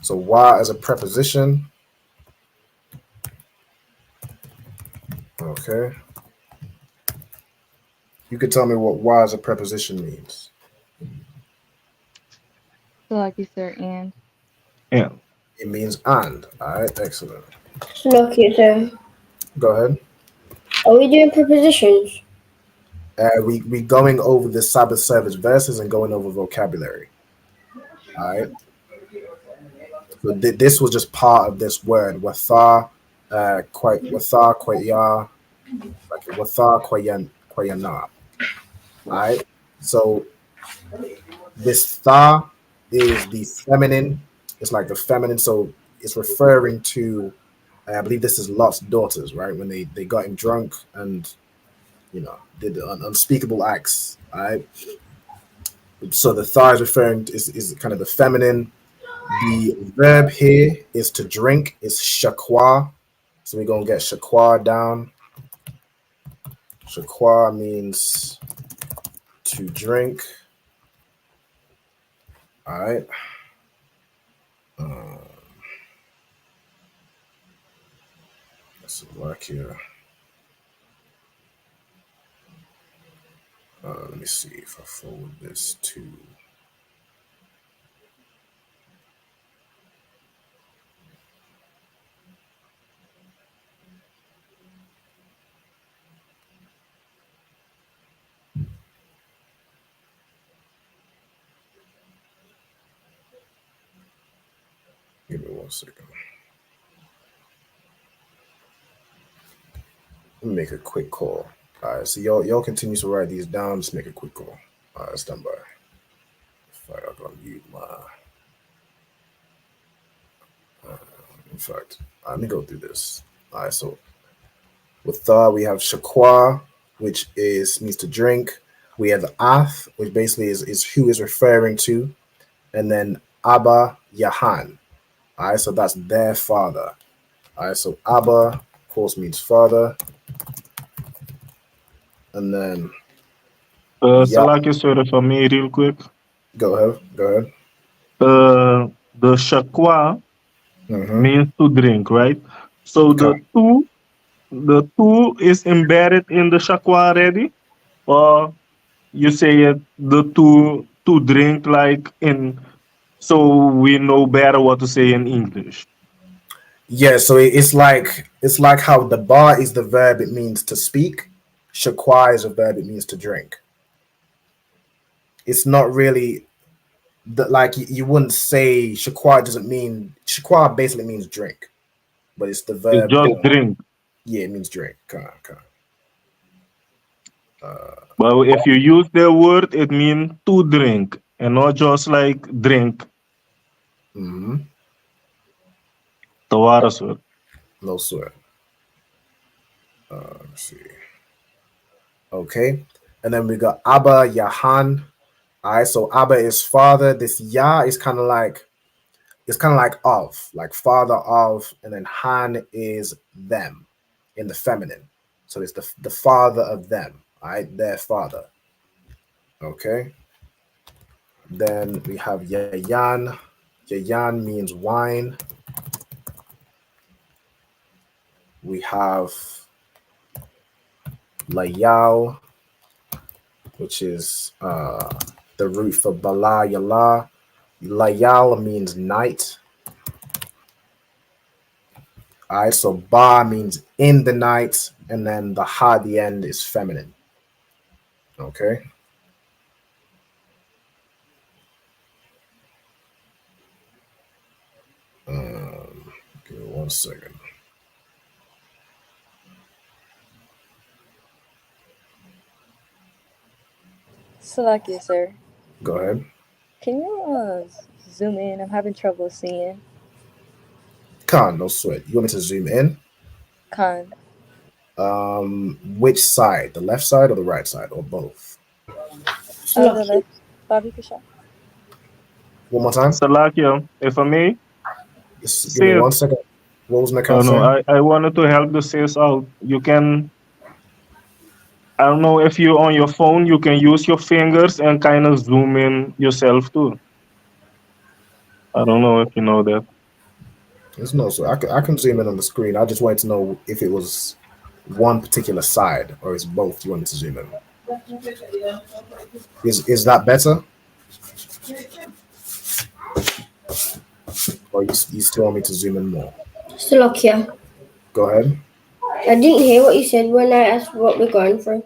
S16: So Wa as a preposition. Okay. You could tell me what Wa as a preposition means.
S1: So like you said, and.
S17: Yeah.
S16: It means and. All right, excellent.
S20: Okay, sir.
S16: Go ahead.
S20: Are we doing prepositions?
S16: We going over the Sabbath service verses and going over vocabulary. All right. So this was just part of this word. Watha, Kwaya, like Watha, Kwayana. All right. So this tha is the feminine. It's like the feminine. So it's referring to, I believe this is Lot's daughters, right? When they got him drunk and, did the unspeakable acts. All right. So the tha is referring to, is kind of the feminine. The verb here is to drink, is shakwa. So we're going to get shakwa down. Shakwa means to drink. All right. Let's work here. Let me see if I forward this to. Give me 1 second. Let me make a quick call. All right, so y'all continue to write these down. Just make a quick call. All right, stand by. If I don't mute my. In fact, let me go through this. All right, so with tha we have shakwa, which means to drink. We have ath, which basically is who is referring to, and then Abba Yahan. All right, so that's their father. All right, so Abba, of course, means father, and then
S17: Salaki, sorry for me, real quick.
S16: Go ahead.
S17: The shakwa means to drink, right? So the two is embedded in the shakwa already, or you say it the two to drink like in, so we know better what to say in English.
S16: Yeah, so it's like how the bar is the verb, it means to speak. Shakwa is a verb, it means to drink. It's not really like you wouldn't say shakwa doesn't mean shakwa basically means drink, but it's the verb.
S17: It's just drink.
S16: Yeah, it means drink.
S17: But if you use the word, it means to drink and not just like drink.
S16: Mm-hmm.
S17: Tawara, sir.
S16: No sweat. Let's see. Okay, and then we got Abba Yahan. All right, so Abba is father. This Ya is kind of like of, like father of, and then Han is them in the feminine. So it's the father of them. All right, their father. Okay. Then we have Yayan. Yayan means wine. We have Layal, which is the root for Bala Yala. Layal means night. All right, so Ba means in the night, and then the Ha at the end is feminine. Okay. Give me 1 second.
S19: Salaki, sir.
S16: Go ahead.
S19: Can you zoom in? I'm having trouble seeing.
S16: Khan, no sweat. You want me to zoom in?
S19: Khan.
S16: Which side? The left side or the right side, or both?
S19: The left. Bobby Kasha.
S16: One more time.
S17: Salakia, if I may.
S16: Just give me 1 second. What was Nakat
S17: no,
S16: saying?
S17: I wanted to help the sis out. You can, I don't know if you're on your phone, you can use your fingers and kind of zoom in yourself too. I don't know if you know that.
S16: There's no, so I can zoom in on the screen. I just wanted to know if it was one particular side or it's both you wanted to zoom in. Is that better? Or you still want me to zoom in more?
S20: Slokia.
S16: Go ahead.
S20: I didn't hear what you said when I asked what we're going through.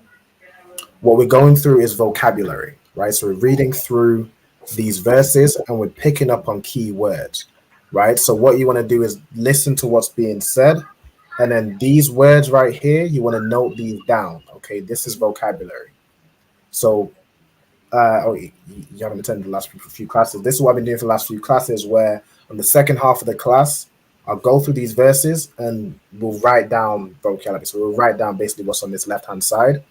S16: What we're going through is vocabulary, right? So we're reading through these verses and we're picking up on key words, right? So what you want to do is listen to what's being said, and then these words right here, you want to note these down. Okay, this is vocabulary. So, you haven't attended the last few classes. This is what I've been doing for the last few classes, where on the second half of the class, I'll go through these verses and we'll write down vocabulary. So we'll write down basically what's on this left-hand side.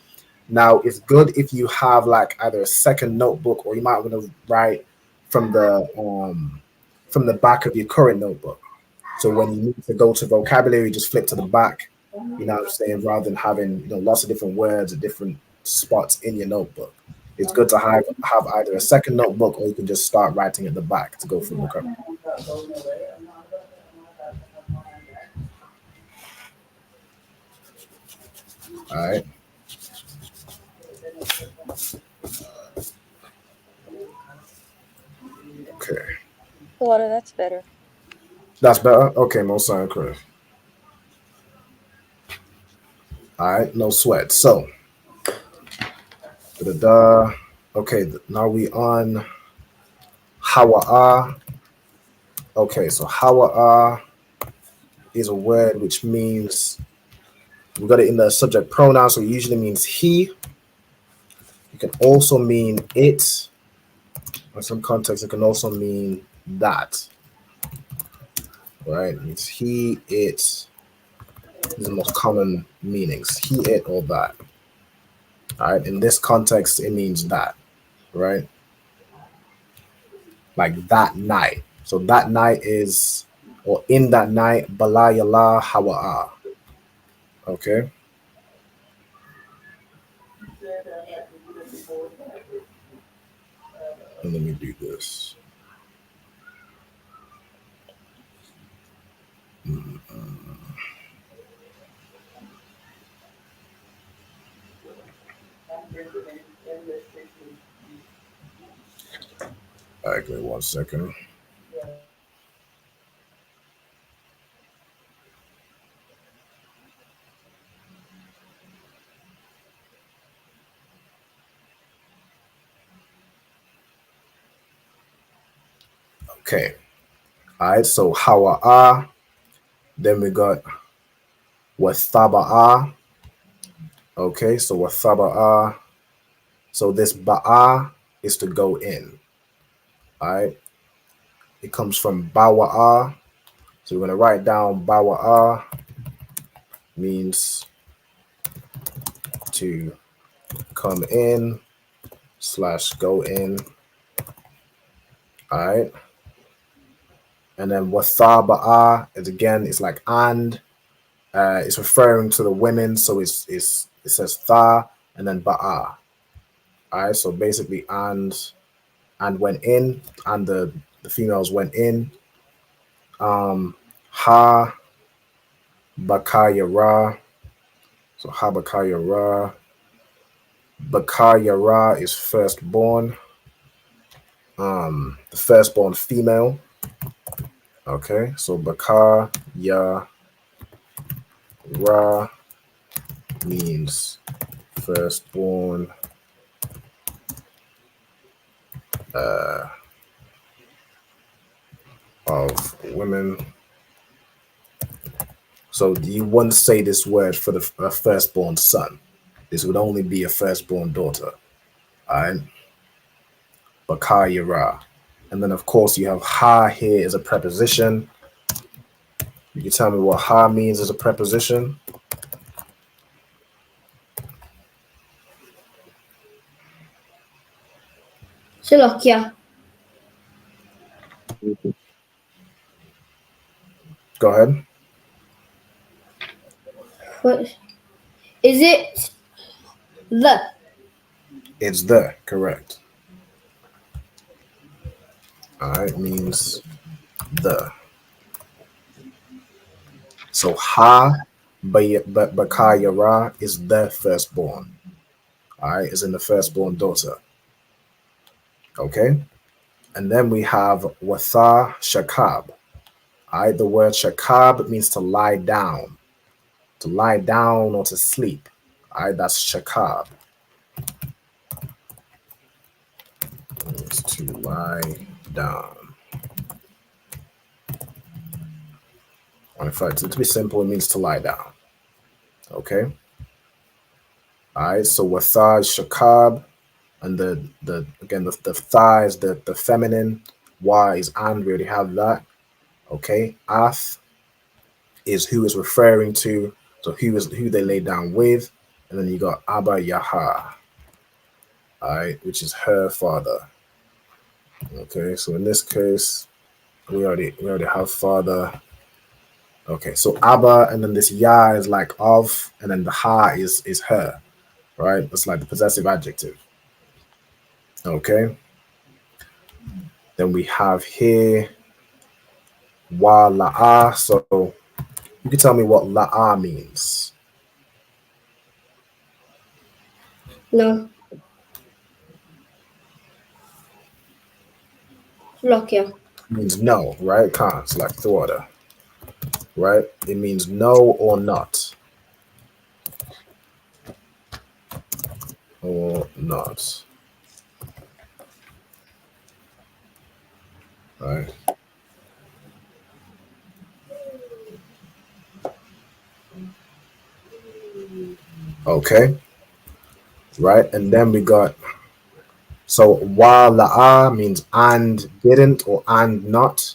S16: Now, it's good if you have like either a second notebook, or you might want to write from the back of your current notebook. So when you need to go to vocabulary, just flip to the back. You know what I'm saying? Rather than having lots of different words at different spots in your notebook, it's good to have either a second notebook, or you can just start writing at the back to go through vocabulary. All right. Okay.
S19: Water, that's better.
S16: That's better? Okay, most sign Chris. All right, no sweat. So, okay, now we on Hawa'a. Okay, so Hawa'a is a word which means, we got it in the subject pronoun, so it usually means he. It can also mean it. In some contexts, it can also mean that. Right? It means he, it. These are the most common meanings. He, it, or that. All right. In this context, it means that. Right? Like that night. So that night is, or in that night, balayala hawa'a. Okay. And let me do this. All right, give me 1 second. Okay. All right, so hawa'a. Then we got wathaba'a. Okay, so wathaba'a. So this ba'a is to go in. All right. It comes from bawa'a. So we're going to write down bawa'a means to come in / go in. All right. And then wathaba'a is, again, it's like and. It's referring to the women, so it says tha and then ba'a. All right, so basically and went in, and the females went in. Ha bakayara. So ha bakayara. Bakayara is firstborn. The firstborn female. Okay, so bakayara means firstborn. Of women. So you wouldn't say this word for the firstborn son. This would only be a firstborn daughter. All right. Bakayara. And then, of course, you have ha here as a preposition. You can tell me what ha means as a preposition.
S20: Slovakia.
S16: Go ahead.
S20: What is it? The.
S16: It's the, correct. All right, means the. So ha bakayara is the firstborn. All right, is in the firstborn daughter. Okay. And then we have watha shakab. All right, the word shakab means to lie down or to sleep. All right, that's shakab. Means to lie down. In fact, to be simple, it means to lie down. Okay. All right, so watha is shakab, and the thighs, the feminine. Y is and, we already have that. Okay. Ath is who is referring to, so who they lay down with, and then you got Abba Yaha, all right, which is her father. Okay, so in this case, we already have father. Okay, so Abba, and then this Ya is like of, and then the Ha is her, right? That's like the possessive adjective. Okay. Then we have here Wa La'a. So you can tell me what La'a means.
S20: No. Slovakia.
S16: Means no, right? Can't. It's like the order, right? It means no or not. Or not. Right. Okay. Right. And then we got, so wa la'a means and didn't or and not.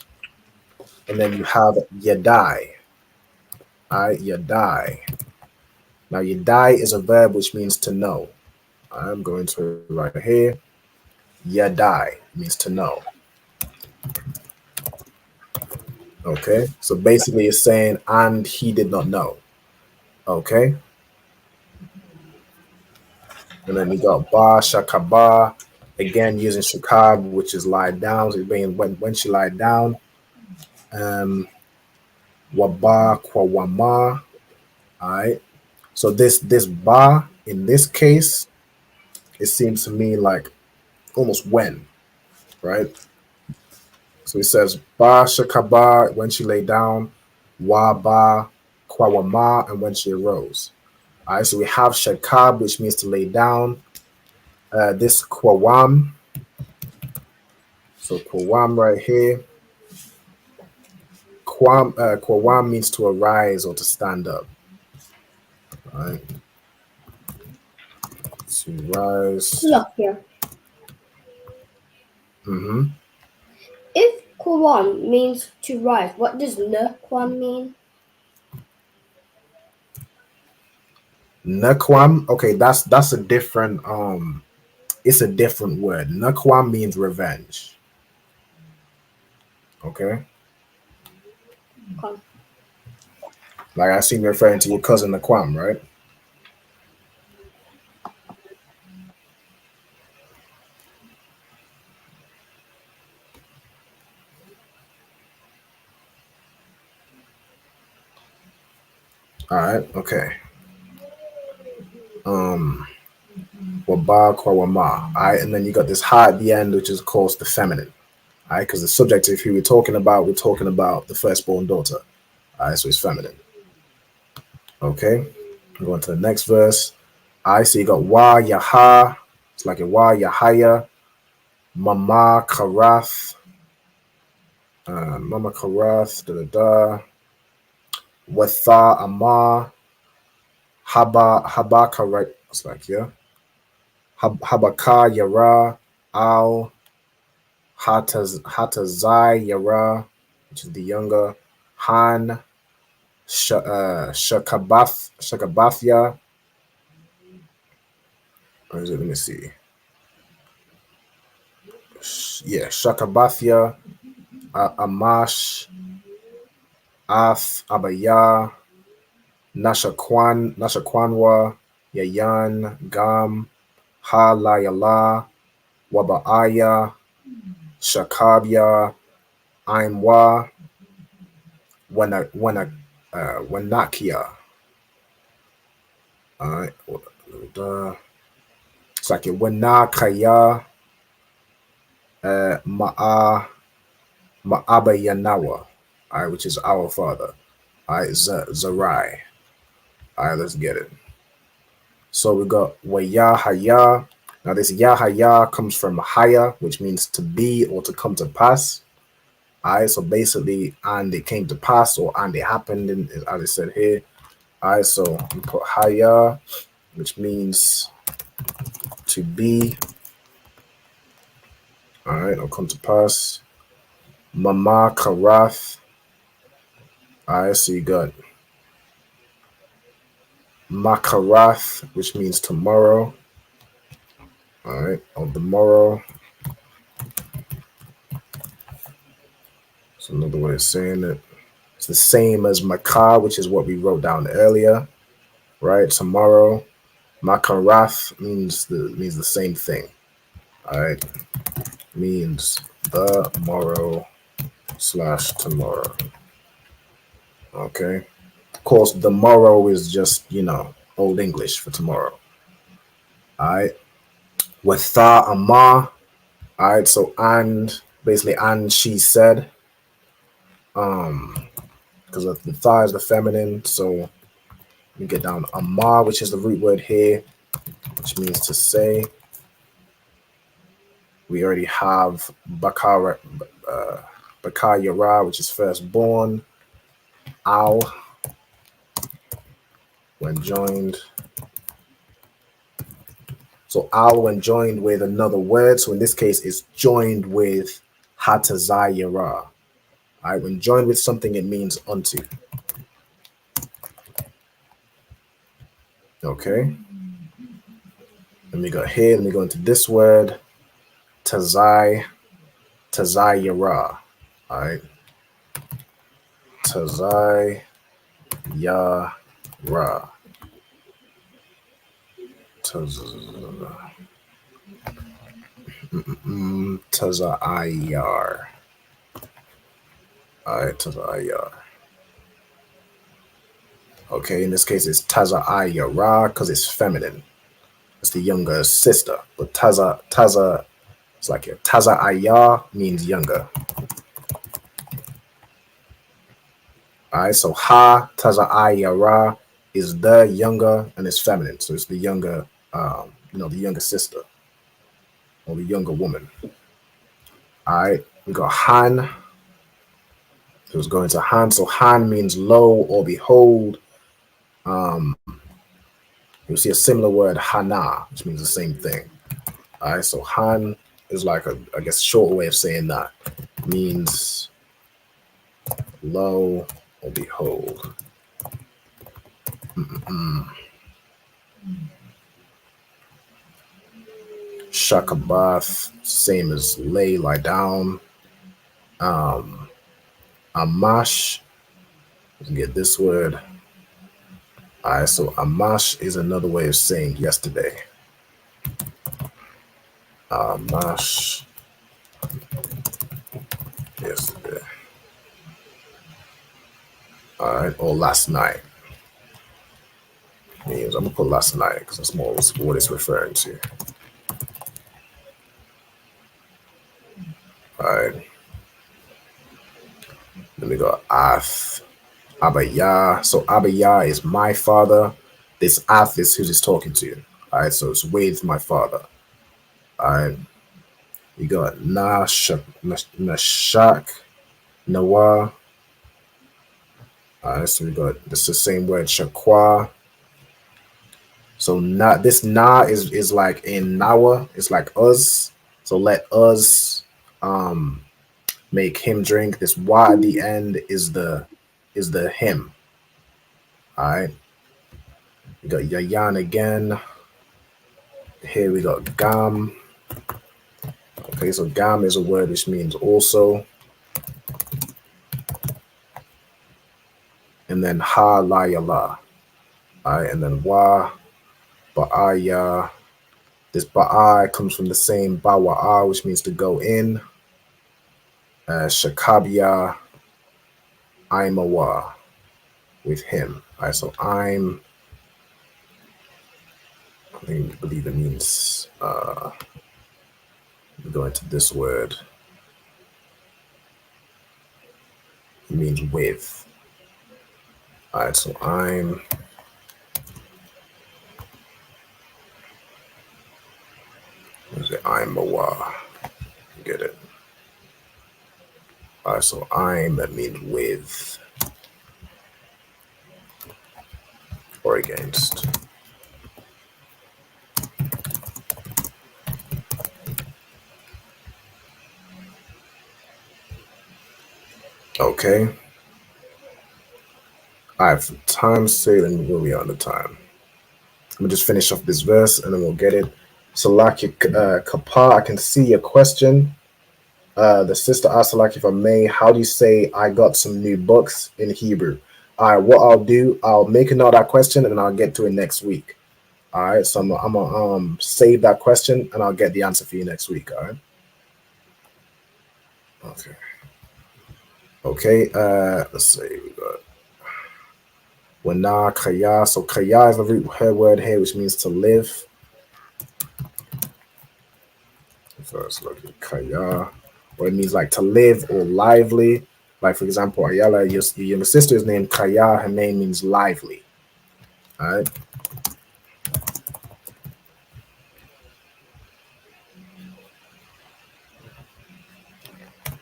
S16: And then you have yadai. Alright, yadai. Now yadai is a verb which means to know. I'm going to write here. Yadai means to know. Okay. So basically it's saying and he did not know. Okay. And then we got ba shakaba, again using shakab, which is lie down. So being when she lied down. Waba kwawama. All right. So this ba in this case, it seems to me like almost when, right? So it says ba shakaba when she lay down, waba kwawama, and when she arose. All right. So we have shakab, which means to lay down. This kwawam. So kwawam right here. Kwawam means to arise or to stand up. All right. To rise.
S20: Slovakia.
S16: Mm-hmm.
S20: If Quam means to rise, what does Quam mean?
S16: Nakwam. Okay, that's a different it's a different word. Nakwam means revenge. Okay.
S20: Quam.
S16: Like I seem referring to your cousin Nakwam, right? All right, okay. Waba kwawama. All right, and then you got this ha at the end, which is of course the feminine. All right, because the subject of who we're talking about the firstborn daughter. All right, so it's feminine. Okay, we're going to the next verse. All right, so you got wa yaha. It's like a wa yahaya. Mama karath. Mama karath. Da da da. Watha ama. Haba correct. It's like, yeah. Habaka yara. Al. Hatazai yara, which is the younger. Han. Shakabathya. Or is it? Let me see. Yeah, Shakabathya. Amash. Ath. Abaya. Nashakwanwa. Yayan. Gam. Ha Layala. Wabaaya. Shakabya. Aimwa. Wanakia. Alright. It's like Wanakaya. Ma'abayanawa. Alright, which is our father. Alright, Zarai. Alright, let's get it. So we got Wayahaya. Now this Yahaya comes from Haya, which means to be or to come to pass. Alright, so basically, and it came to pass or and it happened, as it said here. Alright, so we put Haya, which means to be. Alright, or come to pass. Mama Karath. Alright, so you got Makarath, which means tomorrow. All right, on the morrow. It's another way of saying it. It's the same as Makar, which is what we wrote down earlier, right? Tomorrow. Makarath means the same thing. All right, means the morrow / tomorrow. Okay. Of course, the morrow is just Old English for tomorrow. All right. Watha Amah. All right. So basically she said, because the tha is the feminine. So we get down Amah, which is the root word here, which means to say. We already have Bakar Yara, which is firstborn. Al, when joined. So al, when joined with another word, so in this case, it's joined with Hatazayara. All right, when joined with something, it means unto. Okay. Let me go here. Let me go into this word, Tazayara. All right. Tazayara. Tazayar. All right, Tazayar. Okay, in this case, it's Tazayara because it's feminine. It's the younger sister. But Taza, it's like Tazayar means younger. All right, so Ha Tazayara is the younger and it's feminine. So it's the younger, the younger sister or the younger woman. All right, we got Han. So it's going to Han. So Han means lo or behold. You'll see a similar word, Hana, which means the same thing. All right, so Han is like I guess, short way of saying that. Means lo or behold. Shakabath, same as lie down. Amash, you can get this word. All right, so Amash is another way of saying yesterday. Amash, yesterday. All right, or last night. Means I'm gonna put last night because that's more what it's referring to. All right. Then we got Ath, Abaya. So Abaya is my father. This Ath is who he's talking to. All right, so it's with my father. All right. We got Nashak, Nawa. All right, so we got this is the same word, Shakwa. So this na is like in Nawa, it's like us. So let us make him drink. This wa at the end is the him. All right. We got Yayan again. Here we got Gam. Okay, so Gam is a word which means also. And then Ha La Ya La. All right, and then Wa Ba'aya. This Ba'a comes from the same Bawa'a, which means to go in. Shakabia Imawa with him. All right, so I believe it means we go into this word. It means with. All right, so I'm. Is it Imawa? Get it? All right, so that means with or against. Okay. All right, for time's sake, where we on the time? me just finish off this verse and then we'll get it. Salaki Kapa, I can see your question. The sister asked, like, if I may, how do you say I got some new books in Hebrew? All right, what I'll do, I'll make a note of that question and I'll get to it next week. All right, so I'm gonna save that question and I'll get the answer for you next week. All right. Okay. Okay. Let's see. We got Wana Kaya. So Kaya is the root word here, which means to live. So let's look at Kaya, or it means like to live or lively. Like, for example, Ayala, your sister is named Kaya. Her name means lively. All right.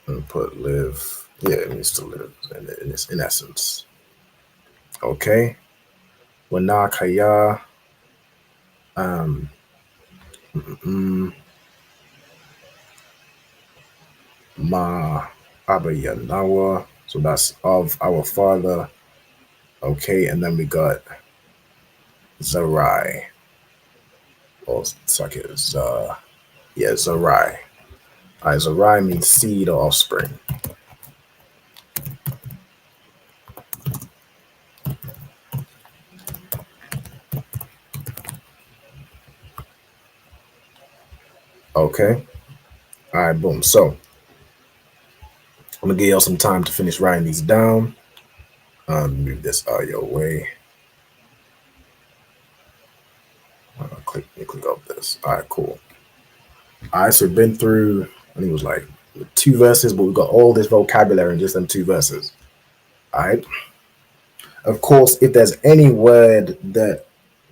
S16: And put live. Yeah, it means to live in essence. Okay. Wana Kaya. Ma Abayanawa. So that's of our father. Okay, and then we got Zarai. Or suck it. Zarai. All right, Zarai means seed or offspring. Okay. All right, boom. So I'm gonna give y'all some time to finish writing these down. Move this out of your way. Click up this. All right, cool. All right, so we've been through, I think it was like 2 verses, but we've got all this vocabulary in just them 2 verses. All right. Of course, if there's any word that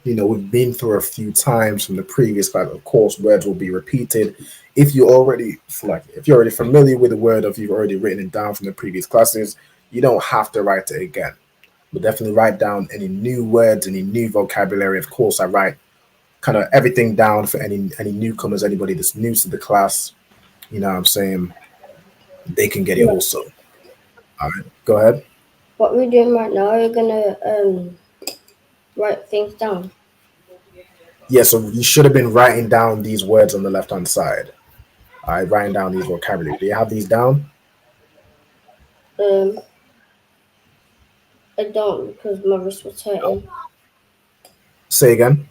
S16: we've been through a few times from the previous class, of course, words will be repeated. If you're already familiar with the word, or if you've already written it down from the previous classes, you don't have to write it again. But definitely write down any new words, any new vocabulary. Of course, I write kind of everything down for any newcomers, anybody that's new to the class. You know what I'm saying? They can get it also. All right, go ahead.
S20: What we're doing right now, you're gonna write things down.
S16: Yeah, so you should have been writing down these words on the left-hand side. All right, writing down these vocabulary. Do you have these down?
S20: I don't, because my wrist was hurting.
S16: Say again.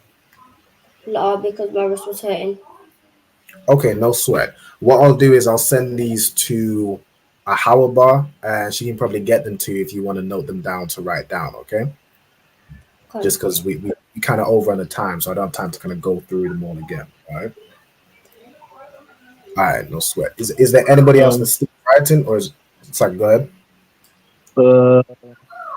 S20: No, because my wrist was hurting.
S16: Okay, no sweat. What I'll do is I'll send these to a Hawaba, and she can probably get them to you if you want to note them down to write down, okay? Just because we kind of over on the time, so I don't have time to kind of go through them all again, all right? All right, no sweat. Is there anybody else that's still writing, or is it's like, go ahead?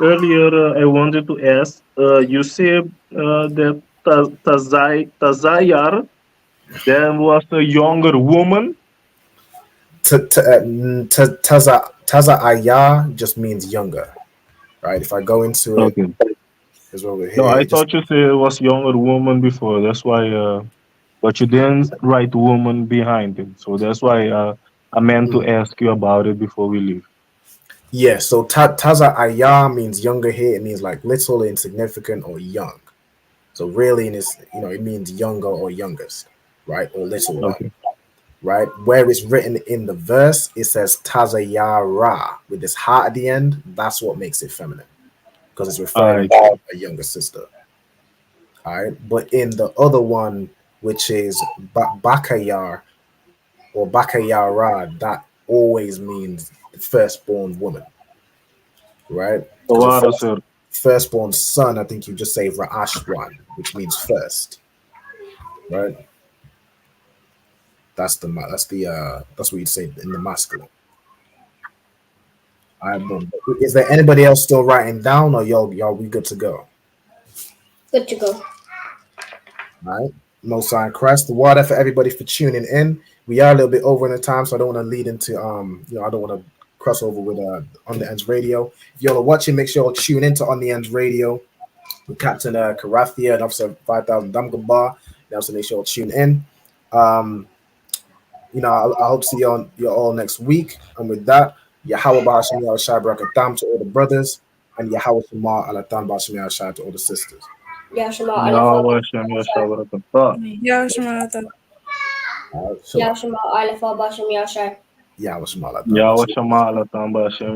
S17: Earlier, I wanted to ask, you said that Tazayar, there was a younger woman.
S16: Taza Ayah just means younger, right? If I go into it, is over here.
S17: No, I thought you said it was younger woman before. That's why, but you didn't write woman behind it. So that's why I meant to ask you about it before we leave.
S16: Yeah, so Taza Ayah means younger here. It means like little, insignificant, or young. So really, it means younger or youngest, right? Or little one, right? Where it's written in the verse, it says Tazayara with this heart at the end. That's what makes it feminine, because it's referring to a younger sister. All right, but in the other one, which is Bakayar or Bakayara, that always means the firstborn woman, right? Firstborn son, I think you just say Ra'ashwan, which means first, right? That's what you'd say in the masculine. All right, boom. Is there anybody else still writing down, or y'all we good to go?
S20: Good to go.
S16: All right. No sign Christ. The water for everybody for tuning in. We are a little bit over in the time, so I don't want to lead into I don't want to cross over with On the Ends Radio. If y'all are watching, make sure y'all tune into On the Ends Radio with Captain Karathia and Officer 5000 Damgabar. Also make sure y'all tune in. I hope to see you all next week. And with that, Yahweh Ba'ashim Yahweh Shai Barakatam to all the brothers, and Yahweh Shema Alatan Ba'ashim Yahweh Shai to all the sisters.
S20: Yashima
S17: Yahweh Shem Yashabarakatah.
S18: Yashmarata.
S20: Yashima Alifa Bashim Yashai.
S16: Yahweh Shema
S17: Yahweh Shema Alatam Bashem